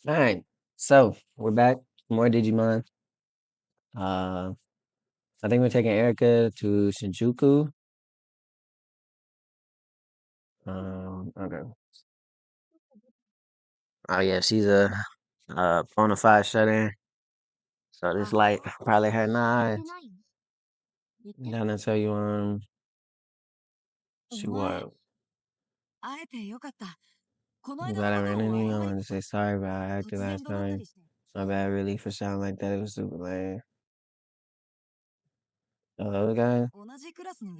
Alright, so we're back. More Digimon. Uh, I think we're taking Erica to Shinjuku. Okay. Oh yeah, she's a bona fide shut-in. So this light probably her nine. Down to tell you she what? I'm glad I ran into you. I wanted to say sorry about how I acted last time. My bad really for sounding like that. It was super lame. The other guy?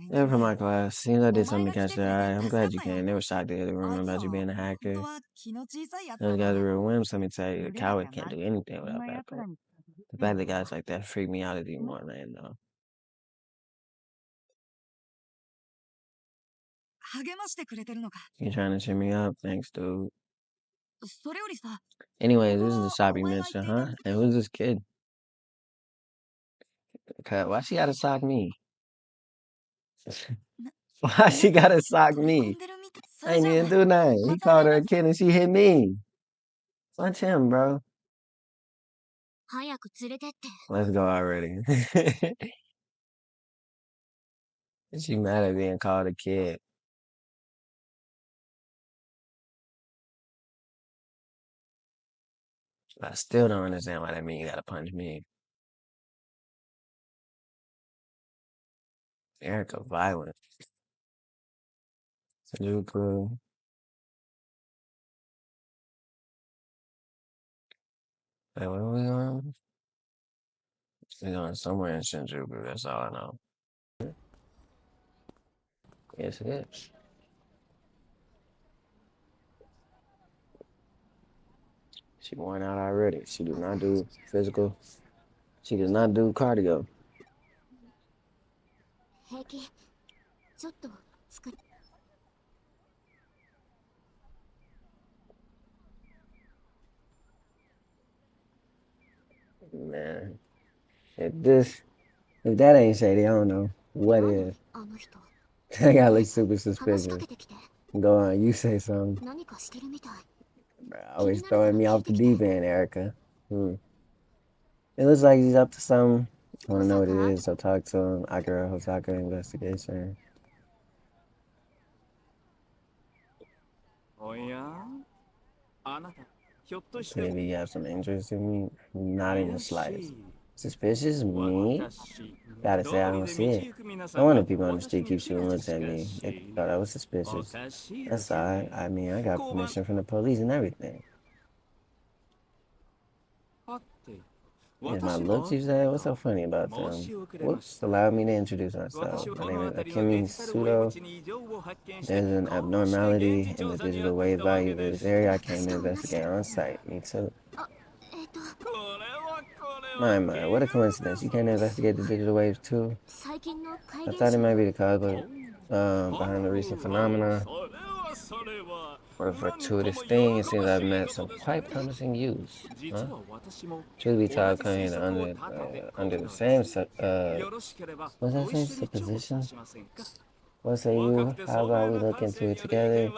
They were from my class. Seems I did something to catch their eye. I'm glad you came. They were shocked to hear the rumor about you being a hacker. Those guys are real wimps, let me tell you. A coward can't do anything without backup. The fact that guys like that freak me out even more, man, though. You trying to cheer me up? Thanks, dude. Anyway, this is the shop you mentioned, huh? And who's this kid? Why she gotta sock me? Why she gotta sock me? I ain't even do nothing. He called her a kid and she hit me. Punch him, bro. Let's go already. She mad at being called a kid. I still don't understand why that mean you gotta punch me. Erica violent. Sudoku. Wait, where are we going? We're going somewhere in Shinjuku, that's all I know. Yes, it is. She worn out already. She do not do physical. She does not do cardio. Man, if that ain't shady, I don't know what is. That guy looks super suspicious. Go on, you say something. Bro, always throwing me off the deep end, Erica. It looks like he's up to something. I want to know what it is, so talk to him. Akira Hosaka investigation. Maybe you have some interest in me? Not in the slightest. Suspicious? Me? Gotta say I don't see it. No wonder people on the street keep shooting looks at me. They thought I was suspicious. That's alright. I mean, I got permission from the police and everything. Is my looks, you say? What's so funny about them? Whoops, allow me to introduce myself. My name is Akemi Sudo. There's an abnormality in the digital wave value of this area. I came to investigate on site. Me too. My, what a coincidence. You came to investigate the digital waves too? I thought it might be the cause behind the recent phenomena. What a fortuitous thing. It seems I've met some quite promising youths. Huh? Truth be told, coming under the same, what's that same supposition? What say you? How about we look into it together?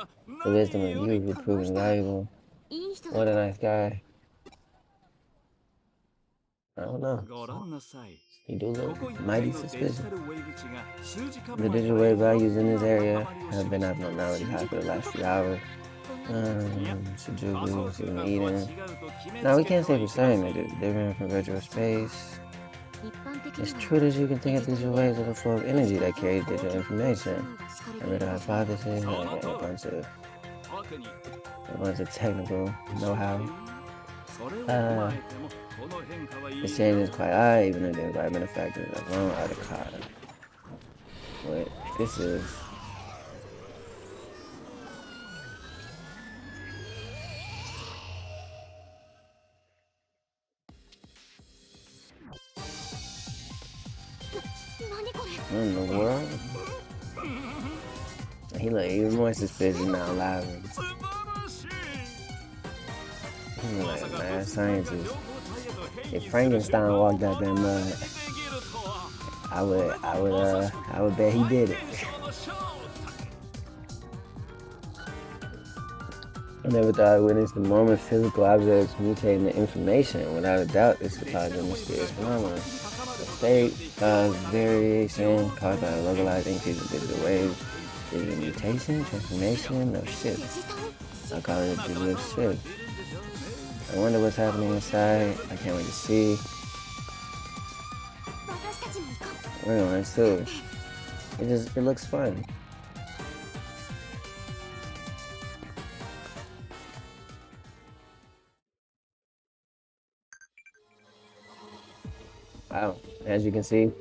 The wisdom of youth would prove invaluable. What a nice guy. I don't know. He do look mighty suspicious. The digital wave values in this area have been abnormally high for the last few hours. Shinjuku, Susan Eden. Now, we can't say for certain that it's different from virtual space. It's true that you can think of digital waves as a flow of energy that carries digital information. I read a hypothesis, a bunch of technical know-how. This change is quite odd, even if the environmental factors alone are the cause. But this is... What in the world? He look even more suspicious now, live. He look like a mad scientist. If Frankenstein walked out that mud, I would bet he did it. I never thought I'd witness the moment physical objects mutating the information. Without a doubt, this is caused a mysterious phenomenon. A state of variation caused by a localized increase in digital waves. Is it mutation, transformation, or shift? I call it a digital shift. I wonder what's happening inside. I can't wait to see. We're going too. It looks fun. Wow, as you can see,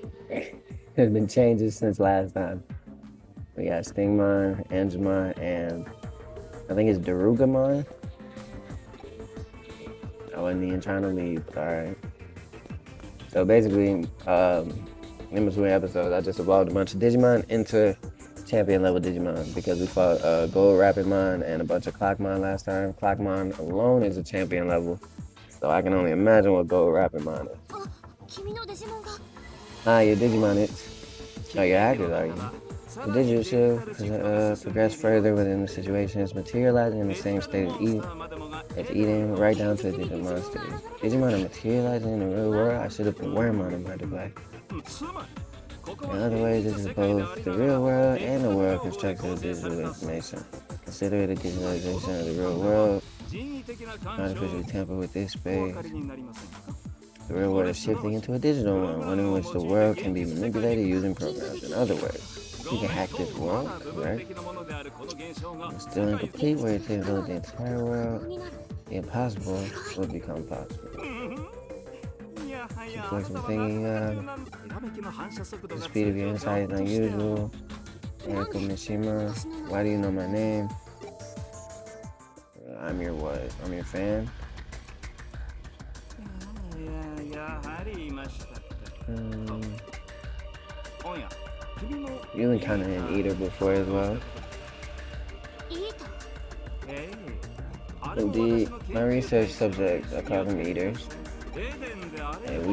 there's been changes since last time. We got Stingmon, Angemon, and I think it's Darugamon. I wasn't even trying to leave, alright. So basically, in between episodes, I just evolved a bunch of Digimon into champion level Digimon because we fought Gold Rapidmon and a bunch of Clockmon last time. Clockmon alone is a champion level, so I can only imagine what Gold Rapidmon is. Ah, your Digimon is. Oh, your actors, are you? The digital shield progress further within the situation is materializing in the same state as eating, right down to the digital monsters. Digimon are materializing in the real world. I should have been Wormmon in my device. In other ways, this is both the real world and the world constructed of digital information. Consider it a digitalization of the real world. Artificially tamper with this space. The real world is shifting into a digital one in which the world can be manipulated using programs. In other words, you can hack this world, correct? It's still incomplete where it takes over the entire world. The impossible will become possible. Some flexible thinking, the speed of your insight is unusual. Erika Mishima, why do you know my name? I'm your what? I'm your fan? You've been kind of an eater before as well. Indeed, my research subjects, I call them eaters. And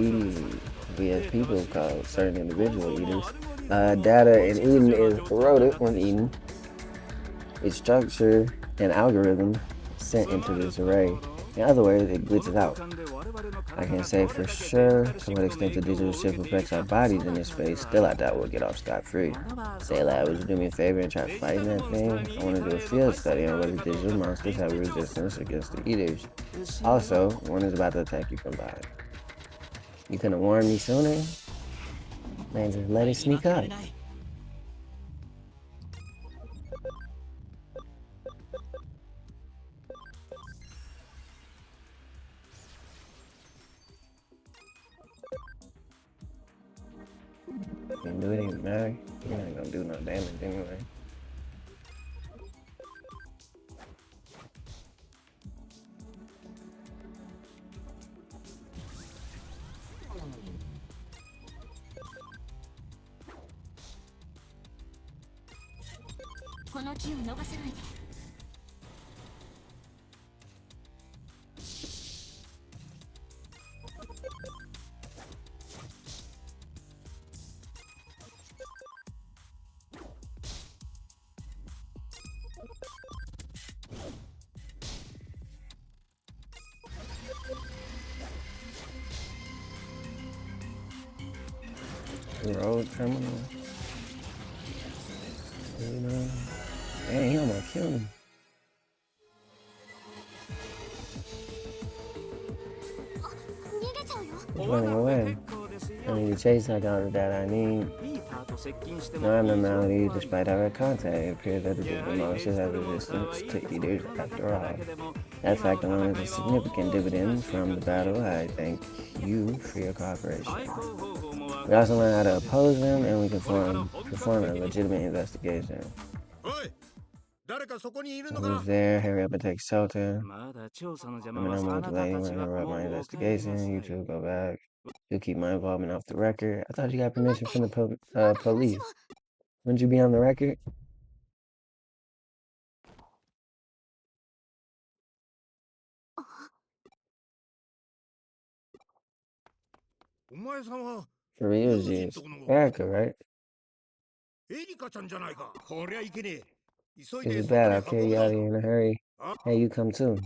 we as people call certain individual eaters. Data in Eden is eroded when eaten. Its structure and algorithm sent into this array. In other words, it glitches out. I can't say for sure to what extent the digital shift affects our bodies in this space. Still, I doubt we'll get off scot-free. Say, lad, would you do me a favor and try fighting that thing? I want to do a field study on whether digital monsters have resistance against the eaters. Also, one is about to attack you from behind. You couldn't have warned me sooner? Man, just let it sneak up. Didn't do anything, man. You ain't gonna do no damage anyway. Road terminal. You know. Dang, he almost killed me. He's running away. I need to chase that down that I need. No abnormality despite direct contact. It appears that the digital monsters have resistance to eaters after all. That fact alone is a significant dividend from the battle. I thank you for your cooperation. We also learn how to oppose them, and we can perform a legitimate investigation. Who's there? Hurry up and take shelter. I'm gonna move the lady when I interrupt my investigation. You two go back. You'll keep my involvement off the record. I thought you got permission from the police. Wouldn't you be on the record? For real, it's Erica, right? This is bad. I'll carry you out of here in a hurry. Hey, you come too.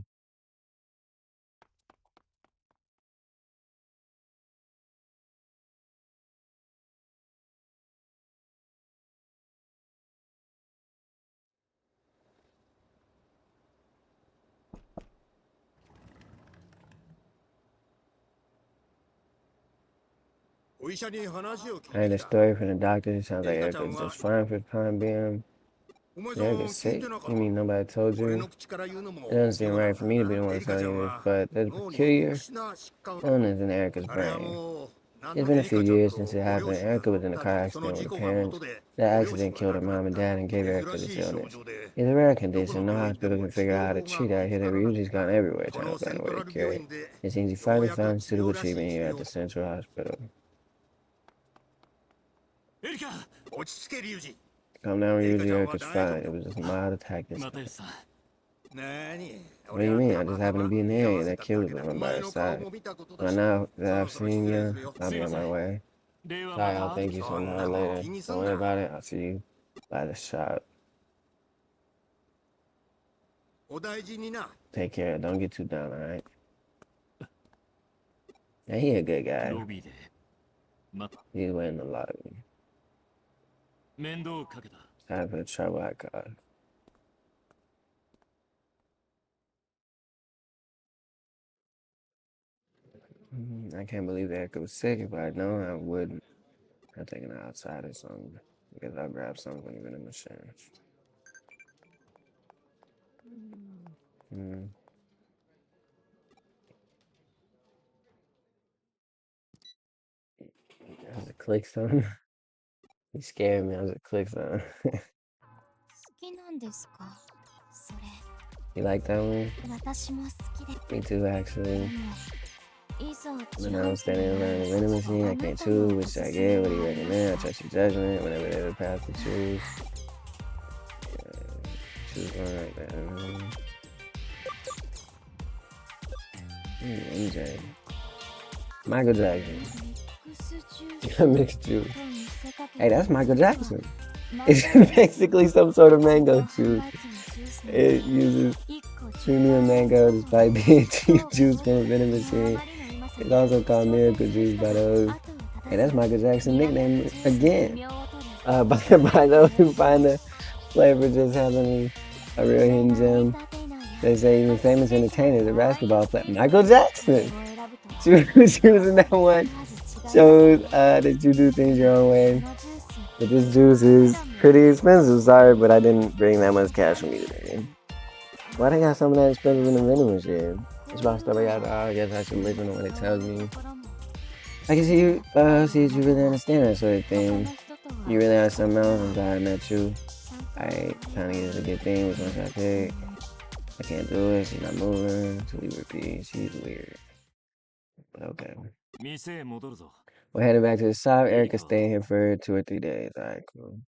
I heard a story from the doctor. It sounds like Erica's just fine for the time being. Erica's sick? You mean nobody told you? It doesn't seem right for me to be the one telling you this, but there's a peculiar illness in Erica's brain. It's been a few years since it happened. Erica was in a car accident with her parents. That accident killed her mom and dad and gave Erica this illness. It's a rare condition. No hospital can figure out how to treat it. I hear that Ryuji's gone everywhere trying to find a way to cure it. It seems he finally found suitable treatment here at the Central Hospital. Calm down, Ryuji. Erica's fine. It was just a mild attack this time. What do you mean? I just happened to be in the area that killed the one by his side. Well, now that I've seen you, I'll be on my way. Sorry, I'll thank you sometime later. Don't worry about it. I'll see you by the shop. Take care. Don't get too down, alright? Yeah, he a good guy. He's waiting a lot of me. Sorry for the trouble I caused. I can't believe Erica was sick. If I'd known, I wouldn't have taken her outside or something. Because I grabbed something even in the machine. That was a click song. You scared me. I was a click song. You like that one? Me too, actually. When I was standing around the vending machine, I can't choose which I get. What do you recommend? I trust your judgment whenever there's a path to choose. Choose one like that. MJ. Michael Jackson. Mixed juice. Hey, that's Michael Jackson. It's basically some sort of mango juice. It uses premium mango despite being cheap juice from a vending machine. It's also called miracle juice by those. Hey, that's Michael Jackson's nickname again. By those who find the flavor just having a real hidden gem. They say even famous entertainers, a basketball player, Michael Jackson. Choosing that one shows that you do things your own way. But this juice is pretty expensive, sorry, but I didn't bring that much cash with me today. Why they got some of that expensive in the vending machine? It's about stuff I got. I guess I should listen to what it tells me. I can see you, see that you really understand that sort of thing. You really have something else. I'm glad I met you. I kind of get a good thing with one I pick. I can't do it. She's not moving. So we repeat. She's weird. But okay. We're heading back to the shop. Erica's staying here for 2 or 3 days. Alright, cool.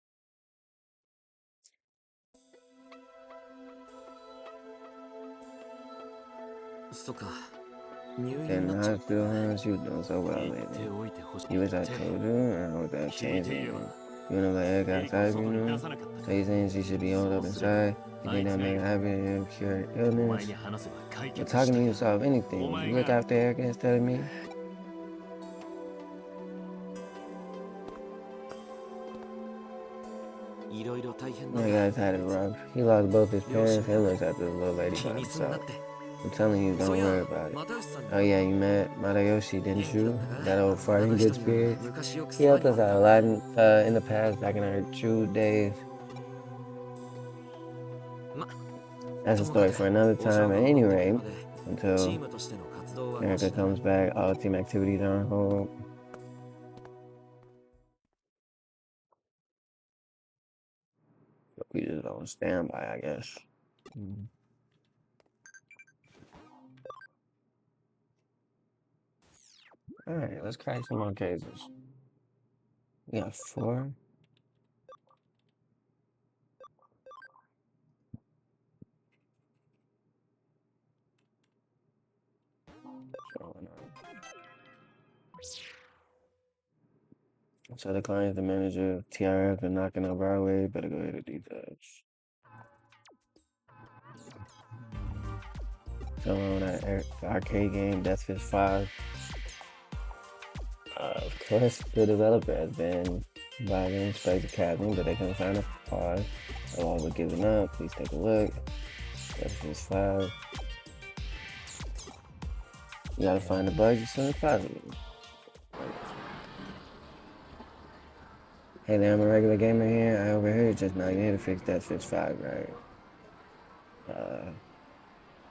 In the hospital, huh? She was doing so well lately. You wish I told you? I hope that changed anything. You wanna let Erica outside if you knew? So you saying she should be held up inside? You think that'll make her happy and cure her illness? But talking to you solve anything. Would you look after Erica instead of me? My guy's had it rough. He lost both his parents and looks after the little lady by himself. I'm telling you, don't worry about it. Oh yeah, you met Madayoshi, didn't you? That old farting good spirits. He helped us out a lot in the past, back in our true days. That's a story for another time. At any rate, until Erica comes back, all team activities are on hold. We just on standby, I guess. Alright, let's crack some more cases. We got 4. So the client, the manager, TRF, and knocking over our way. Better go ahead and details. Someone that arcade game, Death Fist 5. Of course, the developer has been by the Inspector Academy, but they couldn't find a pause. Along with giving up, please take a look. Death Fist 5. You gotta find the bugs as soon as possible. Hey there, I'm a regular gamer here. I overheard just now. You need to fix Death Fist 5, right?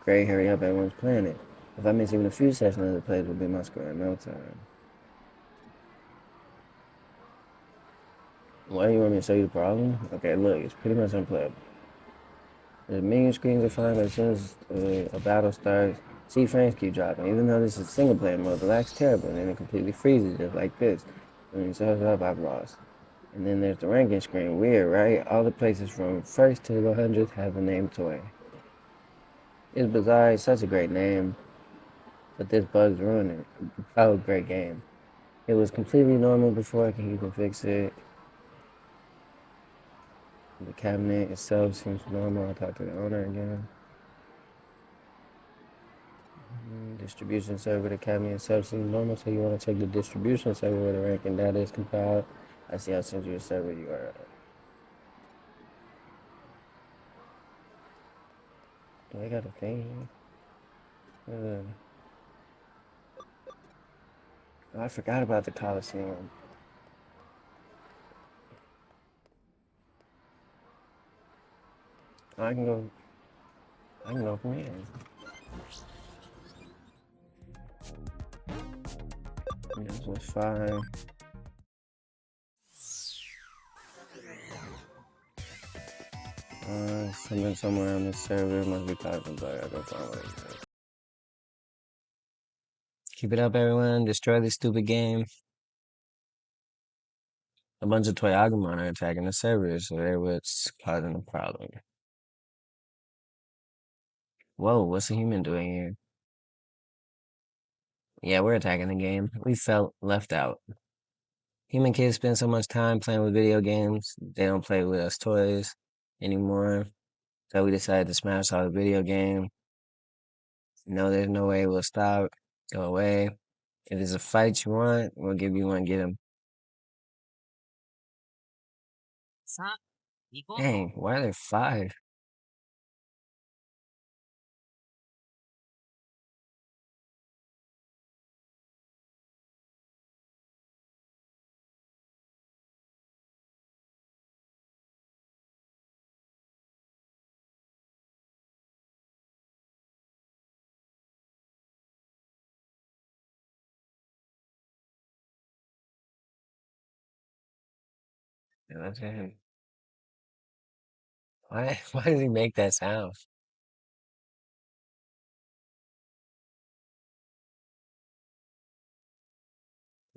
Great, hurry up, everyone's playing it. If I miss even a few sessions of the plays, will be my score in no time. Why do you want me to show you the problem? Okay, look, it's pretty much unplayable. The menu screens are fine, but as soon as a battle starts, see frames keep dropping. Even though this is single player mode, the lag's terrible, and then it completely freezes just like this. When it shows up, I've lost. And then there's the ranking screen. Weird, right? All the places from first to the 100th have the name toy. It's bizarre, it's such a great name, but this bug's ruining it. Oh, great game. It was completely normal before you can fix it. The cabinet itself seems normal. I'll talk to the owner again. Distribution server, the cabinet itself seems normal, so you want to check the distribution server where the ranking data is compiled. I see I'll send you a server URL. Do I got a thing here? I forgot about the Coliseum. I can go. I can go from here. This was fine. Something somewhere on this server must be causing bug. I go find what it is. Keep it up, everyone. Destroy this stupid game. A bunch of toy Agumon are attacking the servers, so they're what's causing the problem. Whoa, what's a human doing here? Yeah, we're attacking the game. We felt left out. Human kids spend so much time playing with video games, they don't play with us toys anymore. So we decided to smash all the video game. No, there's no way we'll stop. Go away. If there's a fight you want, we'll give you one. Get him. Dang, why are there five? Yeah, that's him. Why? Why does he make that sound?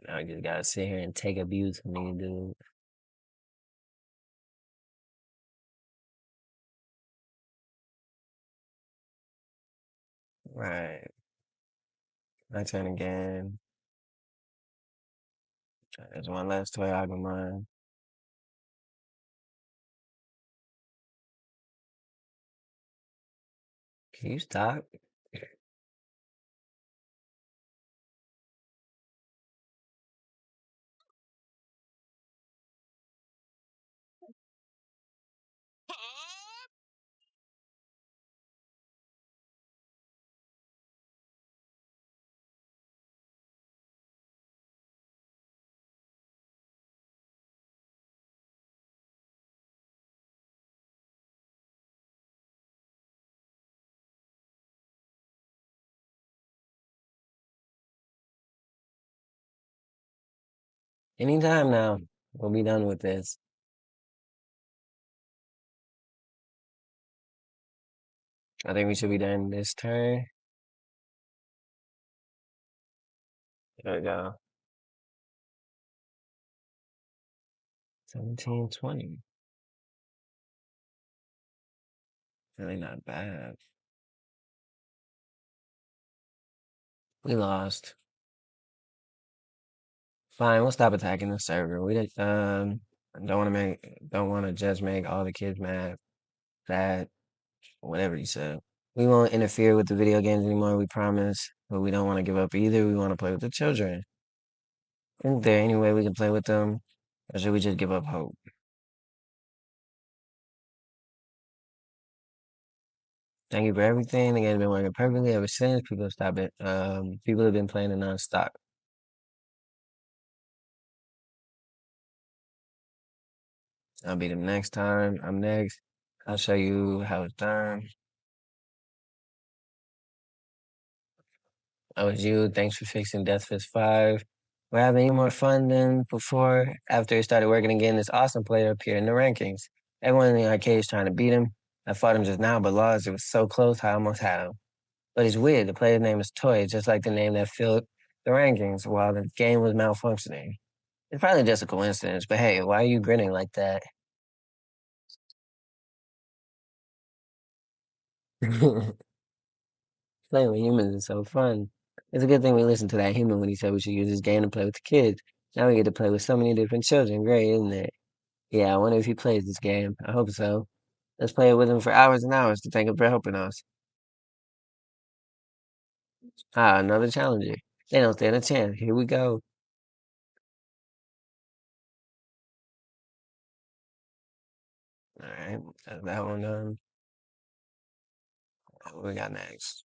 Now I just gotta sit here and take abuse from these dude. Right. My turn again. There's one last toy Agumon. Can you stop? Anytime now. We'll be done with this. I think we should be done this turn. There we go. 17-20. Really not bad. We lost. Fine, we'll stop attacking the server. We don't want to just make all the kids mad, sad, whatever you said. We won't interfere with the video games anymore, we promise. But we don't want to give up either. We want to play with the children. Isn't there any way we can play with them? Or should we just give up hope? Thank you for everything. The game's been working perfectly ever since. People stop it. People have been playing it nonstop. I'll beat them next time. I'm next. I'll show you how it's done. That was you. Thanks for fixing Death Fist 5. We're having even more fun than before. After it started working again, this awesome player appeared in the rankings. Everyone in the arcade is trying to beat him. I fought him just now, but lost. It was so close, I almost had him. But it's weird. The player's name is Toy, just like the name that filled the rankings while the game was malfunctioning. It's probably just a coincidence, but hey, why are you grinning like that? Playing with humans is so fun. It's a good thing we listened to that human when he said we should use this game to play with the kids. Now we get to play with so many different children. Great, isn't it? Yeah, I wonder if he plays this game. I hope so. Let's play it with him for hours and hours to thank him for helping us. Ah, another challenger. They don't stand a chance. Here we go. All right, that's that one done. What we got next?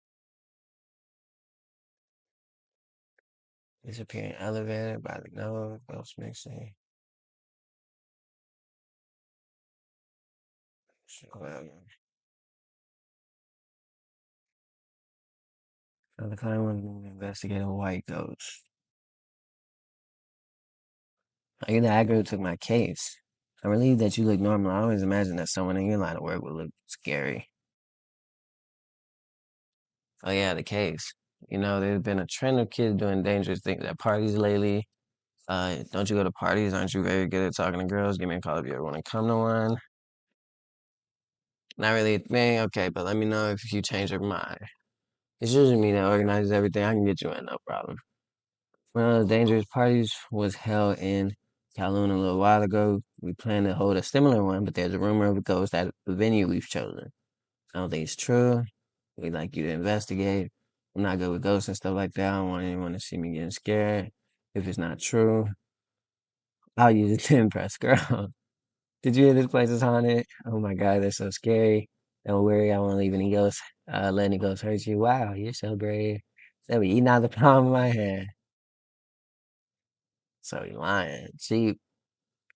Disappearing elevator by the nose, ghost mixing. Whatever. So the client wanted to investigate a white ghost. Are you the actor who took my case? I'm relieved that you look normal. I always imagine that someone in your line of work would look scary. Oh yeah, the case. You know, there's been a trend of kids doing dangerous things at parties lately. Don't you go to parties? Aren't you very good at talking to girls? Give me a call if you ever want to come to one. Not really a thing, okay, but let me know if you change your mind. It's usually me that organizes everything. I can get you in, no problem. One of those dangerous parties was held in Kowloon a little while ago. We plan to hold a similar one, but there's a rumor of a ghost at the venue we've chosen. I don't think it's true. We'd like you to investigate. I'm not good with ghosts and stuff like that. I don't want anyone to see me getting scared. If it's not true, I'll use it to impress girls. Did you hear this place is haunted? Oh my God, they're so scary. Don't worry, I won't leave any ghosts. Let any ghosts hurt you. Wow, you're so brave. They'll be eating out the palm of my hand. So you lying. Cheap.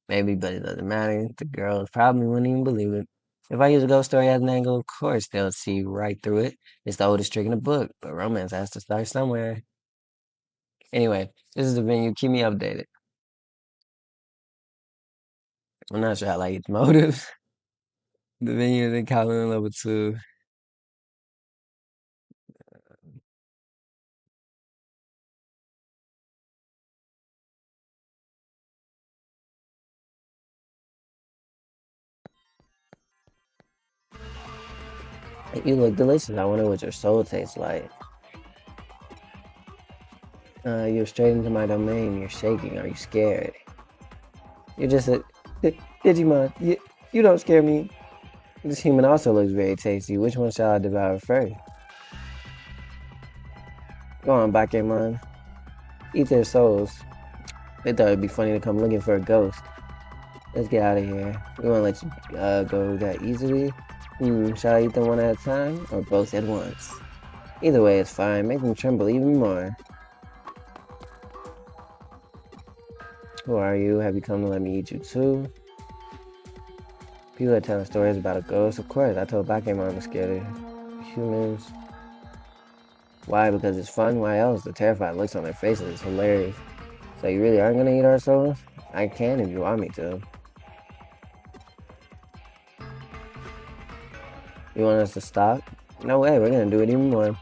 Maybe, but it doesn't matter. The girls probably wouldn't even believe it. If I use a ghost story as an angle, of course they'll see right through it. It's the oldest trick in the book, but romance has to start somewhere. Anyway, this is the venue. Keep me updated. I'm not sure I like its motives. The venue is in Kowloon level 2. You look delicious. I wonder what your soul tastes like. You're straight into my domain. You're shaking. Are you scared? You're just a Digimon. You don't scare me. This human also looks very tasty. Which one shall I devour first? Go on, Bakemon. Eat their souls. They thought it'd be funny to come looking for a ghost. Let's get out of here. We won't let you go that easily. Shall I eat them one at a time or both at once? Either way is fine. Make them tremble even more. Who are you? Have you come to let me eat you too? People are telling stories about a ghost. Of course, I told Bakemon I was scared of humans. Why? Because it's fun? Why else? The terrified looks on their faces is hilarious. So you really aren't gonna eat our souls? I can if you want me to. You want us to stop? No way, we're gonna do it even more.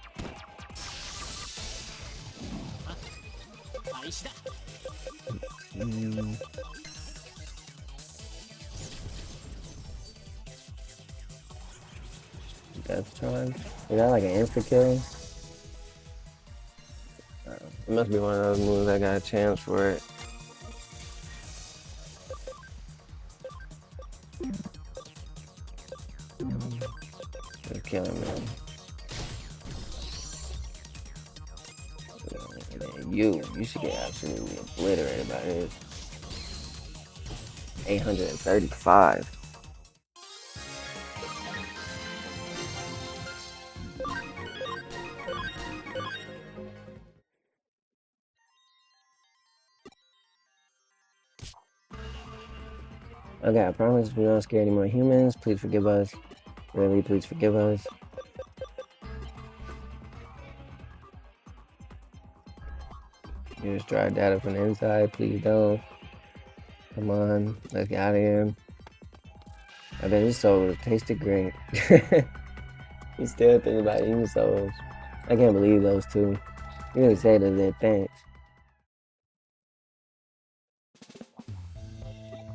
Death charge? Is that like an insta kill? It must be one of those moves that got a chance for it. Just killing me. You should get absolutely obliterated by this. 835. Okay, I promise we don't scare any more humans. Please forgive us. Really, please forgive us. You just drive data from the inside. Please don't. Come on, let's get out of here. I bet his soul tasted great. He's still thinking about eating souls. I can't believe those two. You really say that they're thanks.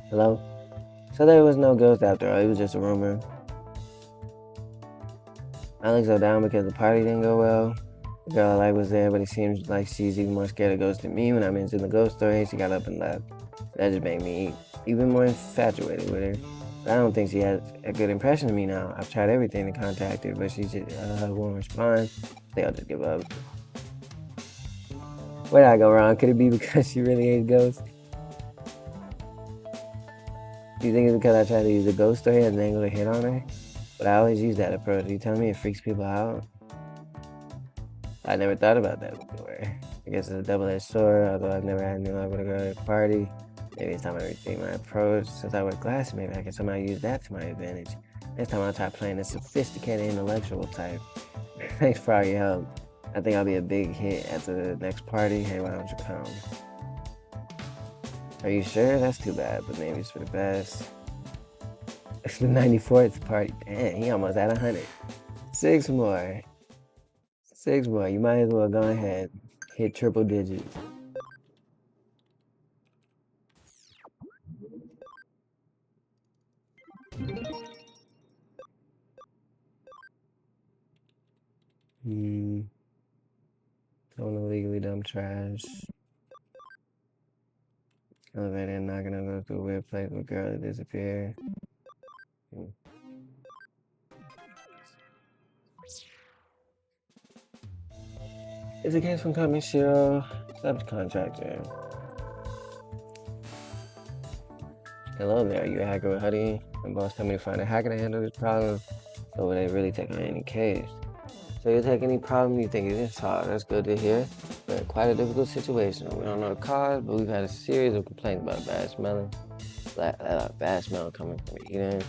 Hello? So there was no ghost after all. It was just a rumor. Alex are down because the party didn't go well. The girl I like was there, but it seems like she's even more scared of ghosts than me. When I mentioned the ghost story, she got up and left. That just made me even more infatuated with her. But I don't think she has a good impression of me now. I've tried everything to contact her, but she just won't respond. I think I'll just give up. Where did I go wrong? Could it be because she really hates ghosts? Do you think it's because I tried to use a ghost story as an angle to hit on her? But I always use that approach. Are you telling me it freaks people out? I never thought about that before. I guess it's a double-edged sword, although I've never had any luck with a girl at a party. Maybe it's time I rethink my approach. Since I wear glasses, maybe I can somehow use that to my advantage. Next time I'll try playing a sophisticated intellectual type. Thanks for all your help. I think I'll be a big hit at the next party. Hey, why don't you come? Are you sure? That's too bad, but maybe it's for the best. It's the 94th party. Damn, he almost at 100. 6 more. 6 more. You might as well go ahead. Hit triple digits. Don't illegally dump trash. Elevator not gonna go through a weird place with a girl that disappeared. It's a case from Company Shiro, subcontractor. Hello there, are you a hacker with Huddy? My boss told me to find a hacker to handle this problem, so would they really take on any case? So you take any problem you think it is hard. That's good to hear. We're in quite a difficult situation. We don't know the cause, but we've had a series of complaints about bad smell coming from the eating.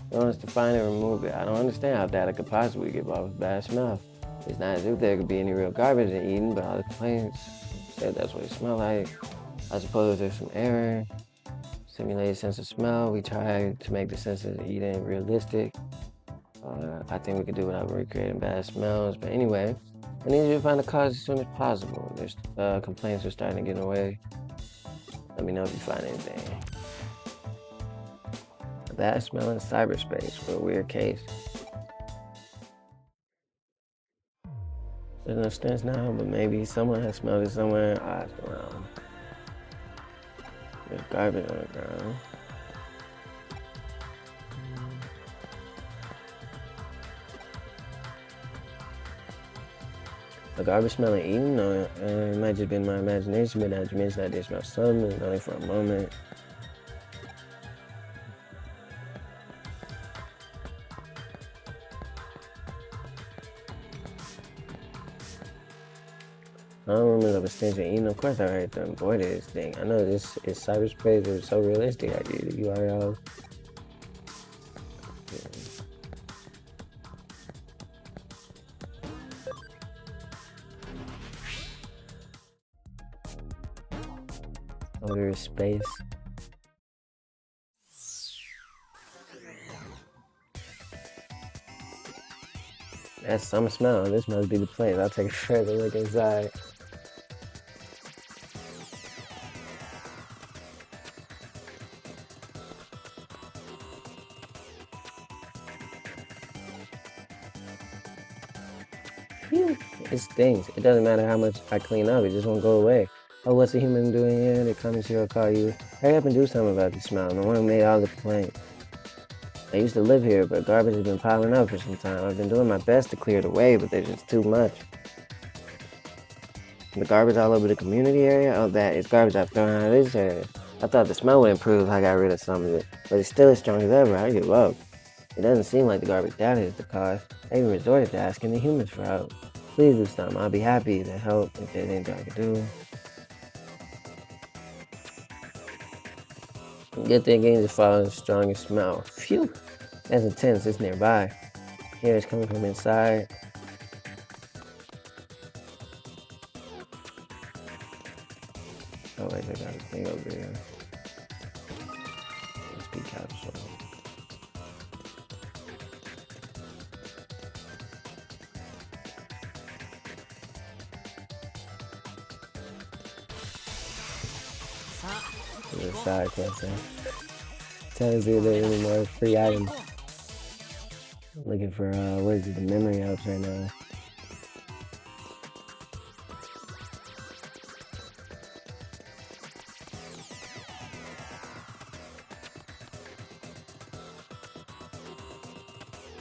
They want us to find and remove it. I don't understand how data could possibly get involved with bad smell. It's not as if there could be any real garbage in eating, but all the complaints said that's what it smelled like. I suppose there's some error. Simulated sense of smell. We tried to make the sense of eating realistic. I think we could do without recreating bad smells. But anyway, I need you to find the cause as soon as possible. There's complaints are starting to get away. Let me know if you find anything. A bad smell in cyberspace for a weird case. There's no sense now, but maybe someone has smelled it somewhere. Eyes around. There's garbage on the ground. A garbage smelling eating? No, it might just been my imagination, but not to mention I did smell something, only for a moment. I don't remember the stench of eating. Of course, I heard to avoid this thing. I know this is cyberspace. It's so realistic. I get it. You are all. Odor space. That's some smell. This must be the place. I'll take a further look inside. It stinks. It doesn't matter how much I clean up, it just won't go away. Oh, what's a human doing here? They come and she'll call you. Hurry up and do something about the smell. The one who made all the complaints. I used to live here, but garbage has been piling up for some time. I've been doing my best to clear it away, but there's just too much. The garbage all over the community area? Oh, that is garbage I've thrown out of this area. I thought the smell would improve if I got rid of some of it, but it's still as strong as ever. I give up. It doesn't seem like the garbage down is the cause. I even resorted to asking the humans for help. Please do something. I'll be happy to help if there's anything I can do. Good thing gains are following the strongest smell. Phew! That's intense. It's nearby. Here it's coming from inside. Oh wait, I got this thing over here. Let's be capsule. This is a side quest. Trying to see if there's any more free items. Looking for what is it, the memory helps right now.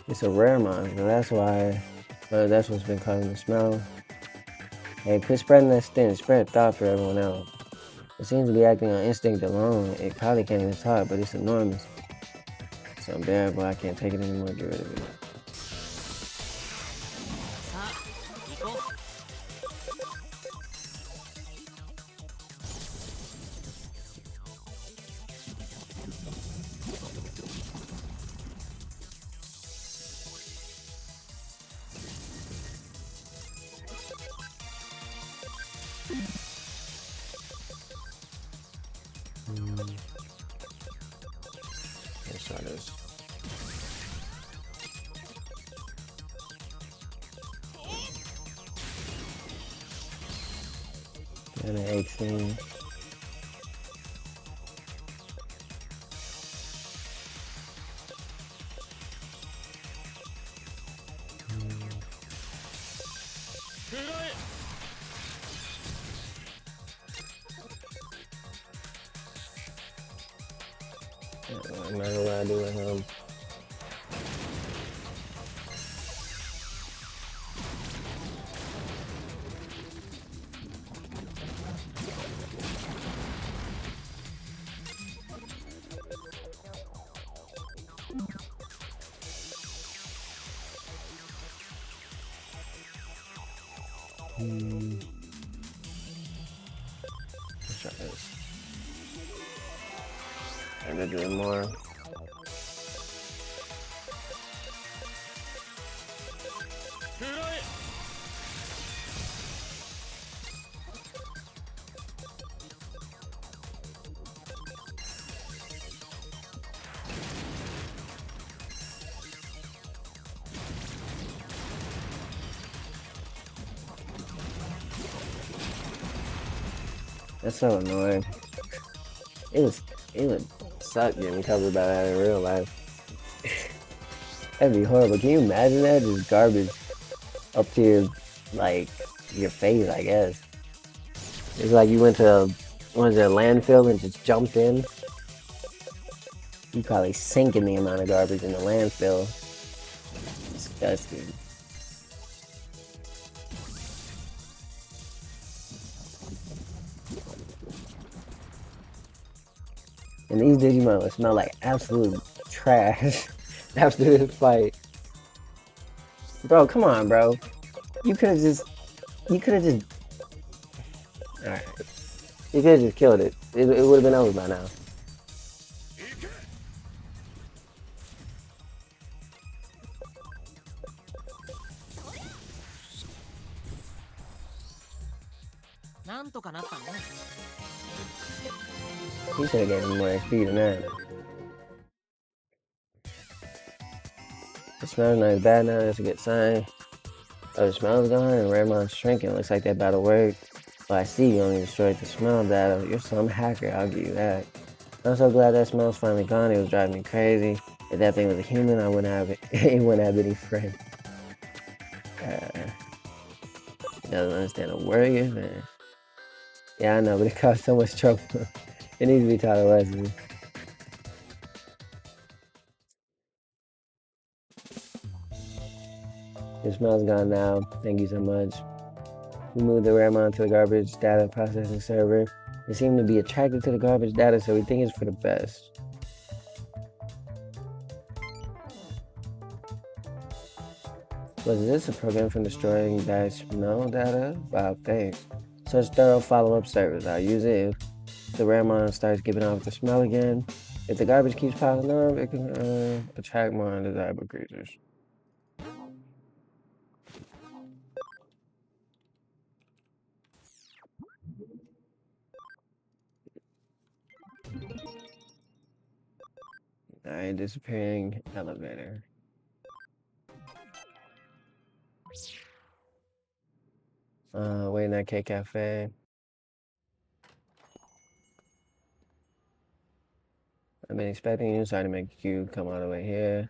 It's a rare monster, that's why. That's what's been causing the smell. Hey, quit spreading that stench. Spread thought for everyone else. It seems to be acting on instinct alone. It probably can't even talk, but it's enormous. It's unbearable. I can't take it anymore. Get rid of it. Let's try this. And an 18. I'm not gonna lie, I do with him. Let's try this. I'm gonna do it more. That's so annoying. It would suck getting covered by that in real life. That'd be horrible. Can you imagine that? Just garbage up to your, like, your face, I guess. It's like you went to, what is it, a landfill and just jumped in. You probably sinking the amount of garbage in the landfill. Disgusting. And these Digimon would smell like absolute trash after this fight. Bro, come on, bro. You could have just... Alright. You could have just killed it. It would have been over by now. He should have gave him more XP than that. The smell's not as bad now, that's a good sign. Oh, the smell's gone and Raremon's shrinking. Looks like that battle worked. Well, I see you only destroyed the smell battle. You're some hacker, I'll give you that. I'm so glad that smell's finally gone. It was driving me crazy. If that thing was a human, I wouldn't have it. It wouldn't have any friends. Doesn't understand a word you're saying. Yeah, I know, but it caused so much trouble. It needs to be taught a lesson. Your smell's gone now. Thank you so much. We moved the Ramon to the garbage data processing server. They seem to be attracted to the garbage data, so we think it's for the best. Was this a program for destroying -no data? Wow, thanks. Such thorough follow-up service. I'll use it if the Ramon starts giving off the smell again. If the garbage keeps piling up, it can attract more undesirable creatures. Alright, disappearing elevator. Waiting at K Cafe. I've been expecting you, sorry to make you come all the way here.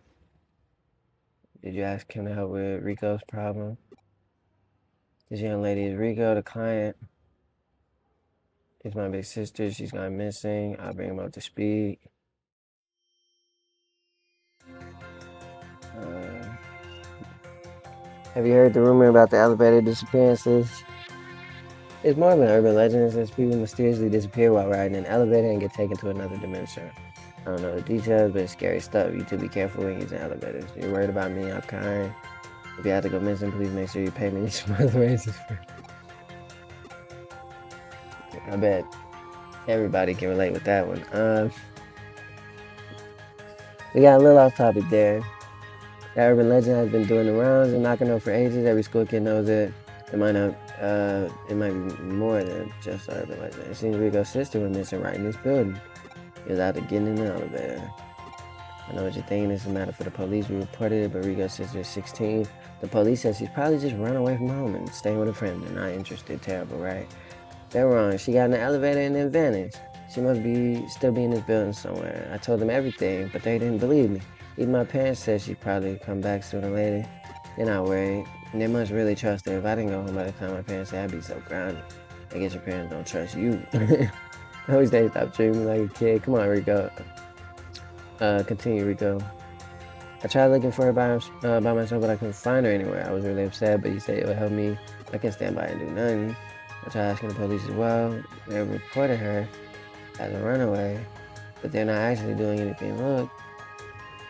Did you ask him to help with Rico's problem? This young lady is Rico, the client. She's my big sister. She's gone missing. I'll bring him up to speed. Have you heard the rumor about the elevator disappearances? It's more of an urban legend since people mysteriously disappear while riding an elevator and get taken to another dimension. I don't know the details, but it's scary stuff. You two be careful when using elevators. You're worried about me, I'm kind. If you have to go missing, please make sure you pay me some other raises first. I bet everybody can relate with that one. We got a little off topic there. That urban legend has been doing the rounds and knocking on for ages. Every school kid knows it. It might be more than just an urban legend. It seems Rico's sister went missing right in this building. He was out there getting in the elevator. I know what you're thinking. It's a matter for the police. We reported it, but Rico's sister is 16. The police says she's probably just run away from home and staying with a friend. They're not interested. Terrible, right? They're wrong. She got in the elevator and then vanished. She must still be in this building somewhere. I told them everything, but they didn't believe me. Even my parents said she'd probably come back sooner or later. They're not worried. They must really trust her. If I didn't go home by the time my parents said, I'd be so grounded. I guess your parents don't trust you. I wish they stopped treating me like a kid. Come on, Rico. Continue, Rico. I tried looking for her by myself, but I couldn't find her anywhere. I was really upset, but you said it would help me. I can't stand by and do nothing. I tried asking the police as well. They reported her as a runaway, but they're not actually doing anything. Look,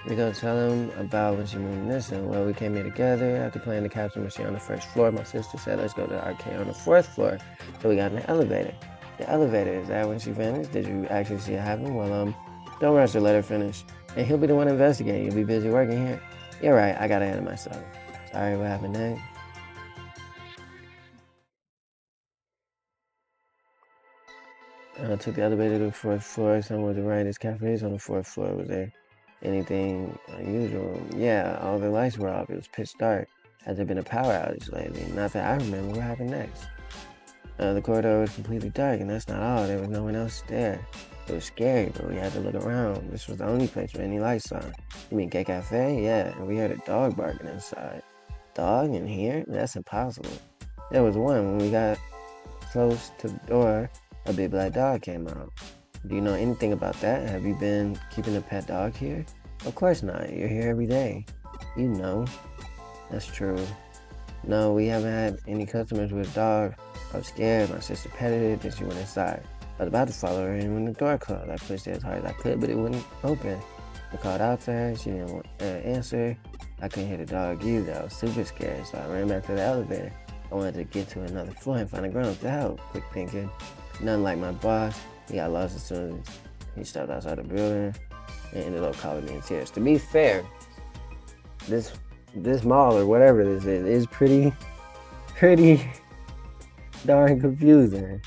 Rico, tell them about when she moved missing. Well, we came here together after playing the capture machine on the first floor. My sister said, let's go to the arcade on the 4th floor. So we got in the elevator. The elevator, is that when she vanished? Did you actually see it happen? Well, don't rush her, let her finish. And he'll be the one investigating. You'll be busy working here. You're right, I got ahead of myself. Sorry, what happened next? I took the elevator to the 4th floor. Someone was right. This cafe is on the 4th floor. Was there anything unusual? Yeah, all the lights were off. It was pitch dark. Has there been a power outage lately? Not that I remember. What happened next? The corridor was completely dark, and that's not all. There was no one else there. It was scary, but we had to look around. This was the only place with any lights on. You mean K Cafe? Yeah, and we heard a dog barking inside. Dog in here? That's impossible. There was one. When we got close to the door, a big black dog came out. Do you know anything about that? Have you been keeping a pet dog here? Of course not. You're here every day. You know. That's true. No, we haven't had any customers with a dog. I was scared. My sister petted it, then she went inside. I was about to follow her in when the door closed. I pushed it as hard as I could, but it wouldn't open. I called out to her. She didn't answer. I couldn't hear the dog either. I was super scared, so I ran back to the elevator. I wanted to get to another floor and find a grown-up to help. Quick thinking. Nothing like my boss. He got lost as soon as he stepped outside the building and ended up calling me in tears. To be fair, this mall or whatever this is pretty darn confusing.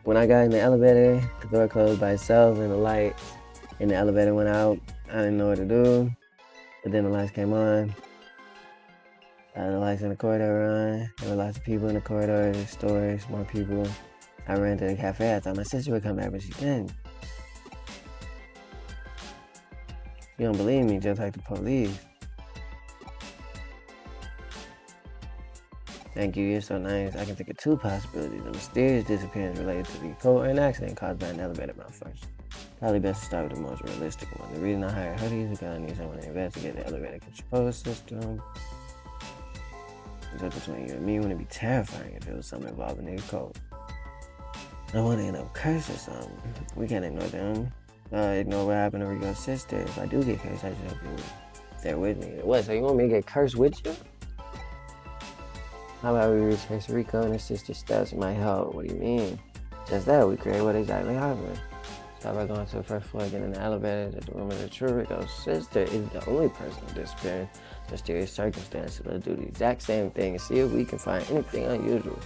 When I got in the elevator, the door closed by itself and the light in the elevator went out. I didn't know what to do, but then the lights came on. The lights in the corridor were on. There were lots of people in the corridor, the stores, more people. I ran to the cafe. I thought my sister would come back, but she didn't. You don't believe me, just like the police. Thank you, you're so nice. I can think of 2 possibilities. A mysterious disappearance related to the occult or an accident caused by an elevator malfunction. Probably best to start with the most realistic one. The reason I hired Hoodie is because I need someone to investigate the elevator control system. The between you and me wouldn't be terrifying if it was something involving the occult. I want to end up cursed or something. We can't ignore them. Ignore what happened to Rico's sister. If I do get cursed, I should hope you there with me. What, so you want me to get cursed with you? How about we retrace Rico and his sister's steps? It might help. What do you mean? Just that, we create what exactly happened. Start by going to the first floor, getting in the elevator to the room of the true Rico's sister is the only person who disappeared in mysterious circumstances. Let's do the exact same thing and see if we can find anything unusual.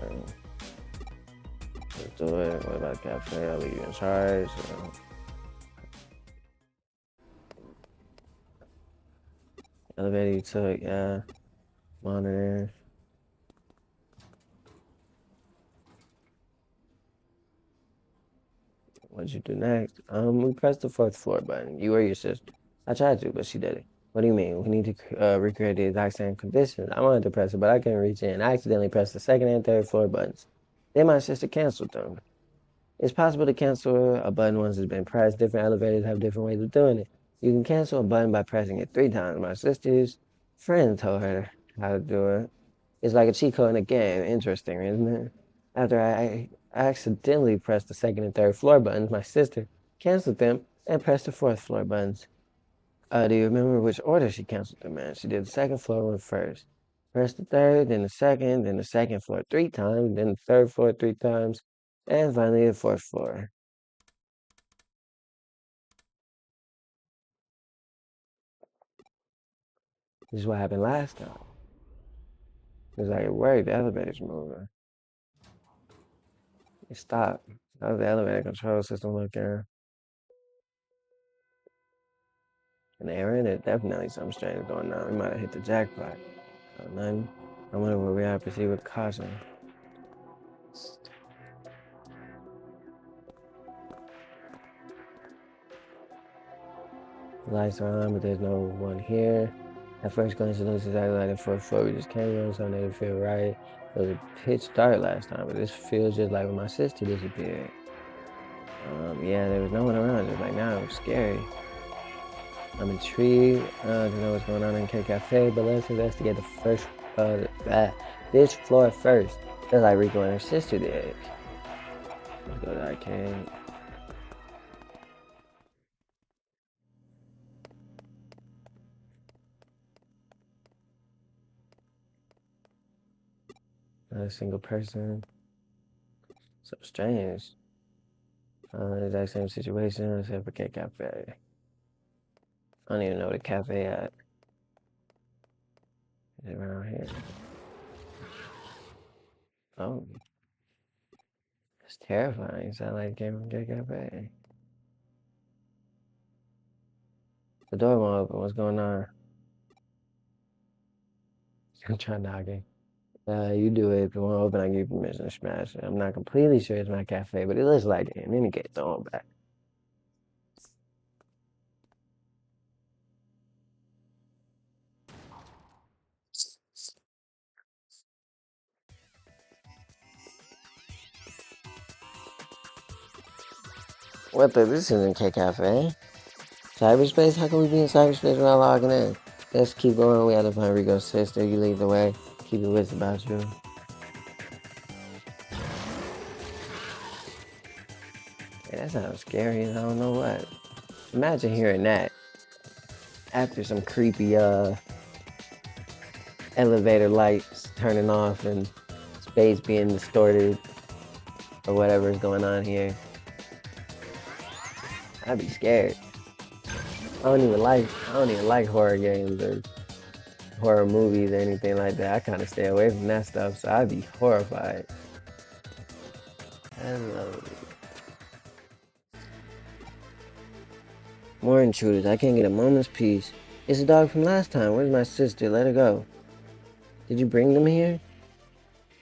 Let's do it. What about the cafe? I'll leave you in charge. Elevator you took, yeah. Monitor. What'd you do next? We pressed the fourth floor button. You or your sister. I tried to, but she did it. What do you mean? We need to recreate the exact same conditions. I wanted to press it, but I couldn't reach in. I accidentally pressed the second and third floor buttons. Then my sister canceled them. It's possible to cancel a button once it's been pressed. Different elevators have different ways of doing it. You can cancel a button by pressing it 3 times. My sister's friend told her how to do it. It's like a cheat code in a game. Interesting, isn't it? After I accidentally pressed the second and third floor buttons, my sister canceled them and pressed the fourth floor buttons. Do you remember which order she canceled them in? She did the second floor one first. Pressed the third, then the second floor 3 times, then the third floor 3 times, and finally the fourth floor. This is what happened last time. It's like it worked, the elevator's moving. It stopped. That was the elevator control system looking. In the area, there's definitely something strange going on. We might have hit the jackpot. Nothing. I wonder where we have to proceed with caution. The lights are on, but there's no one here. At first glance, it looks exactly like the fourth floor we just came on, so it didn't feel right. It was pitch dark last time, but this feels just like when my sister disappeared. Yeah, there was no one around, just like now, it was scary. I'm intrigued to know what's going on in K Cafe, but let's investigate this floor first, just like Rico and her sister did. Let's go to the arcade. Not a single person. So strange. Exact same situation except for K Cafe. I don't even know the cafe at. Is it around here? Oh. It's terrifying. It sounds like it came from K Cafe. The door won't open. What's going on? I'm trying knocking. You do it. If it won't open, I give you permission to smash it. I'm not completely sure it's my cafe, but it looks like it. In any case, throw it back. What the? This isn't K Cafe. Cyberspace? How can we be in cyberspace without logging in? Let's keep going. We have to find Rico's sister. You lead the way. Keep your wits about you. Yeah, that sounds scary. I don't know what. Imagine hearing that after some creepy elevator lights turning off and space being distorted or whatever is going on here. I'd be scared. I don't even like horror games or horror movies or anything like that. I kind of stay away from that stuff, so I'd be horrified. Hello. More intruders. I can't get a moment's peace. It's a dog from last time. Where's my sister? Let her go. Did you bring them here?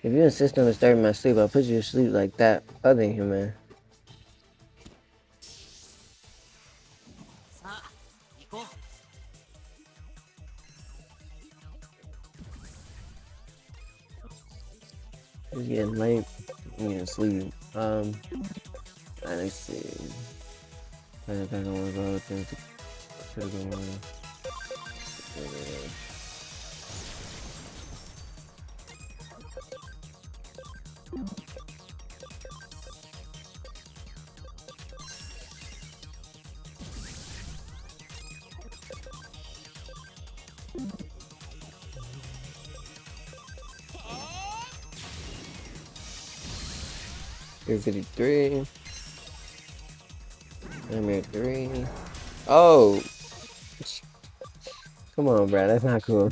If you insist on disturbing my sleep, I'll put you to sleep like that other human. It's getting late. I'm getting sleep. Let's see. I think I want to go with things to the good one. You're 53. I'm at 3. Oh! Come on, bro. That's not cool.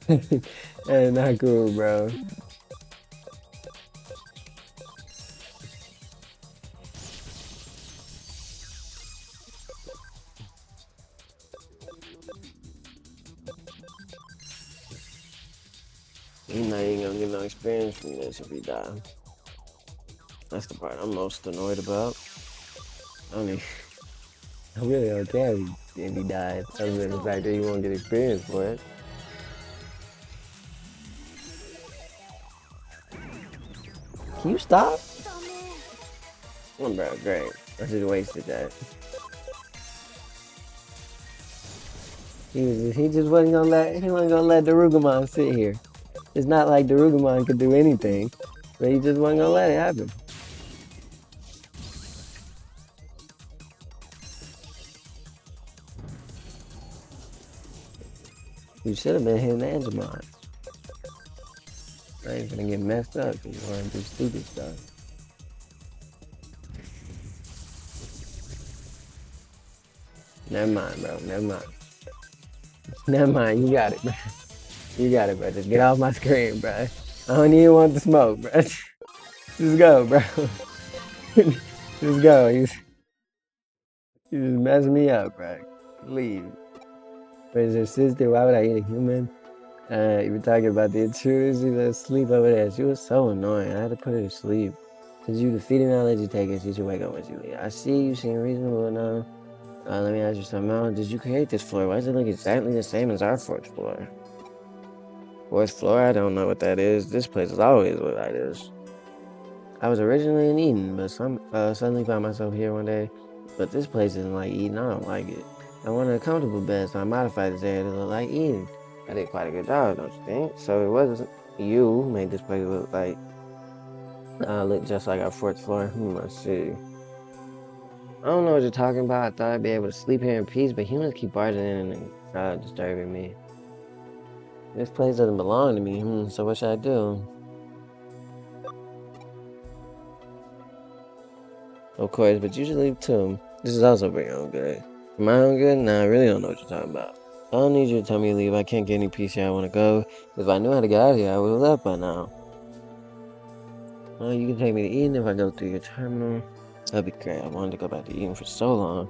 That's not cool, bro. He's not even gonna get no experience from this if he die. That's the part I'm most annoyed about. I really don't care if he died, other than the fact that he won't get experience for it. Can you stop? Oh, bro, great. I just wasted that. He just wasn't gonna let Digimon sit here. It's not like Digimon could do anything, but he just wasn't gonna let it happen. You should have been hitting Digimon. I ain't gonna get messed up because you want to do stupid stuff. Never mind, bro. Never mind. Never mind. You got it, bro. You got it, bro. Just get off my screen, bro. I don't even want the smoke, bro. Just go, bro. Just go. You just messing me up, bro. Leave. But is your sister? Why would I eat a human? You were talking about the intruders. She was asleep over there. She was so annoying. I had to put her to sleep. Since you defeated her, I'll let you take it. She should wake up when you leave. I see you seem reasonable now. Let me ask you something else. Did you create this floor? Why does it look exactly the same as our fourth floor? Fourth floor? I don't know what that is. This place is always what that is. I was originally in Eden, but suddenly found myself here one day. But this place isn't like Eden. I don't like it. I wanted a comfortable bed, so I modified this area to look like Eden. I did quite a good job, don't you think? So it wasn't you who made this place look just like our fourth floor. Let's see. I don't know what you're talking about. I thought I'd be able to sleep here in peace, but humans keep barging in and disturbing me. This place doesn't belong to me, so what should I do? Of course, but you should leave too. This is also for your own good. For my own good? Nah, I really don't know what you're talking about. I don't need you to tell me to leave. I can't get any peace here. I want to go. If I knew how to get out of here, I would have left by now. Well, you can take me to Eden if I go through your terminal. That'd be great. I wanted to go back to Eden for so long.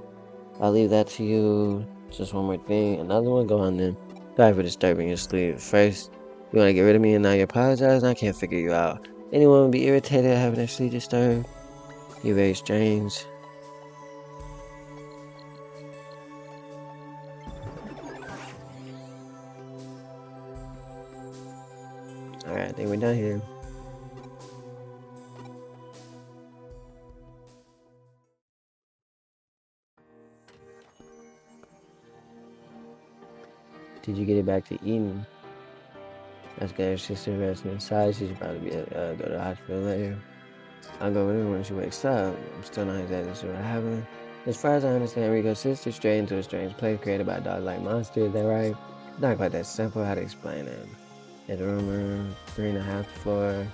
I'll leave that to you. Just one more thing. Another one? Go on then. Sorry for disturbing your sleep. First, you want to get rid of me and now you apologize? I can't figure you out. Anyone would be irritated at having their sleep disturbed? You're very strange. Alright, I think we're done here. Did you get it back to Eden? That's good. Her sister resting inside. She should probably go to the hospital later. I'll go with her when she wakes up. I'm still not exactly sure what happened. As far as I understand, Rico's sister strayed into a strange place created by a dog-like monster. Is that right? It's not quite that simple. How to explain it? There's a rumor, 3.5 floor.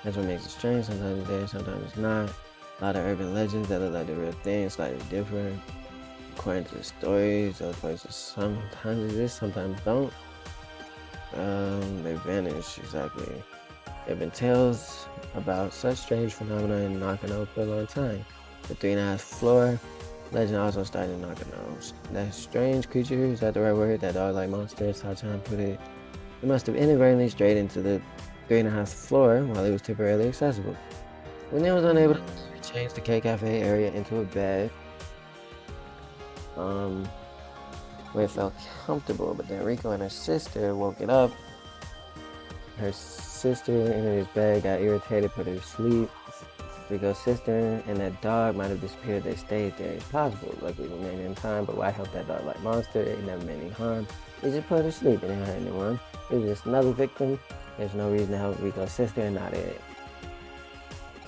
That's what makes it strange. Sometimes it's there, sometimes it's not. A lot of urban legends that look like the real thing, slightly different. According to the stories, those places sometimes exist, sometimes don't. They vanish, exactly. There have been tales about such strange phenomena in Nakano for a long time. The 3.5 floor legend also started in Nakano. That strange creature, is that the right word? That dog-like monster, as Hachan put it. It must have inadvertently strayed into the 3.5 floor while it was temporarily accessible. When it was unable to change the K Cafe area into a bed, where it felt comfortable, but then Rico and her sister woke it up. Her sister entered his bed, got irritated, put her to sleep. Rico's sister and that dog might have disappeared. They stayed there. It's possible. Luckily, we made it in time, but why help that dog like monster? It never made any harm. They just put her to sleep. It didn't hurt anyone. It was just another victim. There's no reason to help Rico's sister and not it.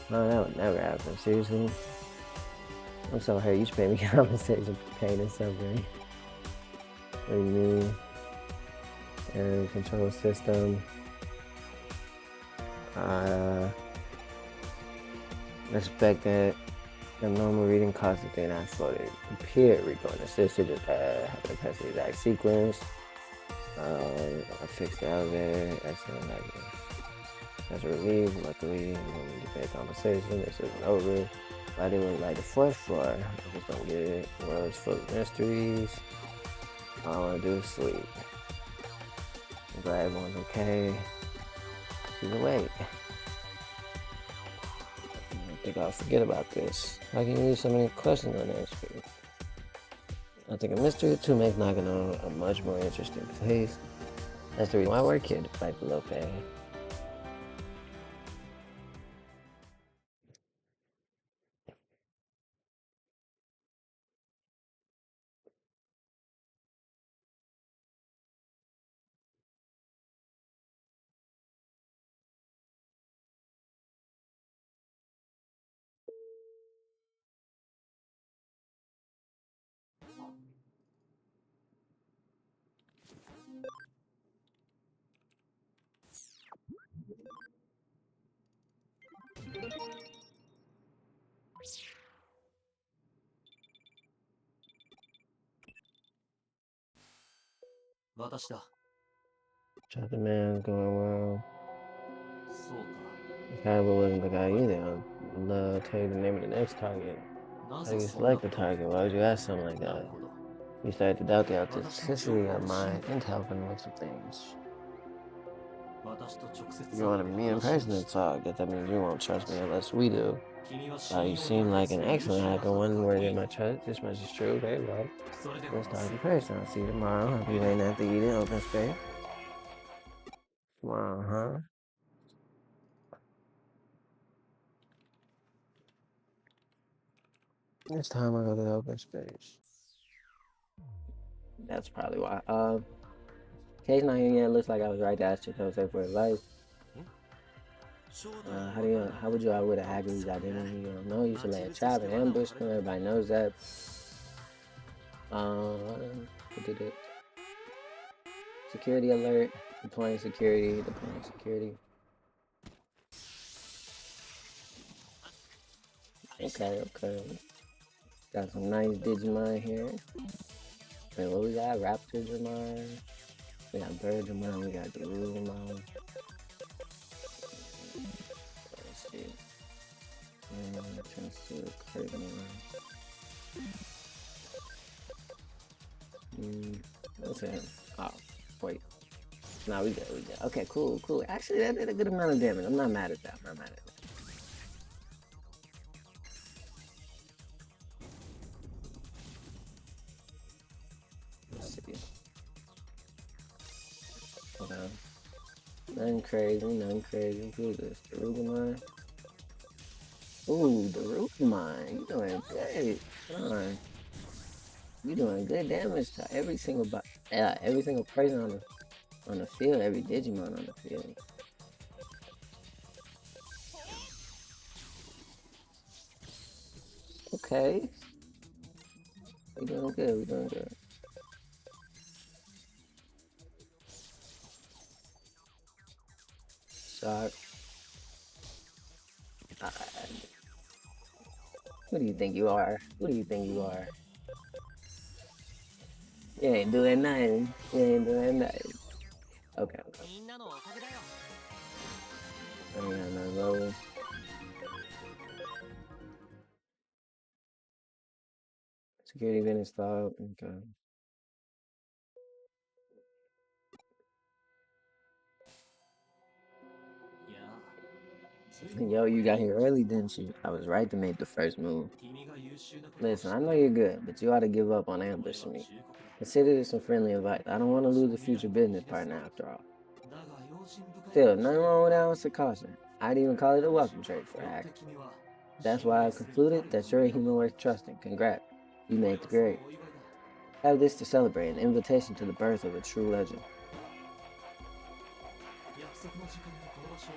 No, that would never happen. Seriously? I'm so hurt. You should pay me compensation for pain and suffering. What do you mean? And control system. Respect that the normal reading caused the thing I floated. Appeared Rico and the sister just happened to pass the exact sequence. I fixed the elevator. Excellent. That's a relief. Luckily, you don't need to pay compensation. This isn't over. Why they look like the fourth floor? I just don't get it. The world's full of mysteries. All I want to do is sleep. I'm glad everyone's okay. She's awake. I think I'll forget about this. How can you leave so many questions unanswered? I think a mystery or two makes Nagano a much more interesting place. That's the reason why I work here, despite the low pay. Shot the man going well. This caliber wasn't the guy either. I'll tell you the name of the next target. How do you select the target? Why would you ask something like that? You started to doubt the authenticity of my intel from the looks of things. You wanted me in person to talk. That means you won't trust me unless we do. You seem like an excellent hacker. One word in my trust. This much is true. Very well. Let's talk in person. I'll see you tomorrow. I'll be waiting at the eating open space. Tomorrow, huh? This time I go to the open space. That's probably why. Case not here yet. Looks like I was right to ask Jose for advice. How would you avoid a hacker's identity? You don't know. You should lay a trap and ambush him. Everybody knows that. Who did it? Security alert. Deploying security. Okay. Got some nice Digimon here. Wait, what we got? Raptor Digimon. We got Bird Digimon. We got Digimon. Let's see. What's that? Oh, wait. No, we good. Okay, cool. Actually, that did a good amount of damage. I'm not mad at that. Let's see. Nothing crazy. Who's this? Darugumon? Ooh, Darugumon. You doing great. Come on. You doing good damage to every single person on the field, every Digimon on the field. Okay. We doing good. Shock. Who do you think you are? You ain't doing nothing. Okay. I don't have no low. Security been installed. Okay. Yo, you got here early, didn't you? I was right to make the first move. Listen, I know you're good, but you ought to give up on ambushing me. Consider this a friendly advice. I don't want to lose a future business partner after all. Still, nothing wrong with that. It's a caution. I'd even call it a welcome trade for a hacker. That's why I've concluded that you're a human worth trusting. Congrats. You made the grade. Have this to celebrate, an invitation to the birth of a true legend.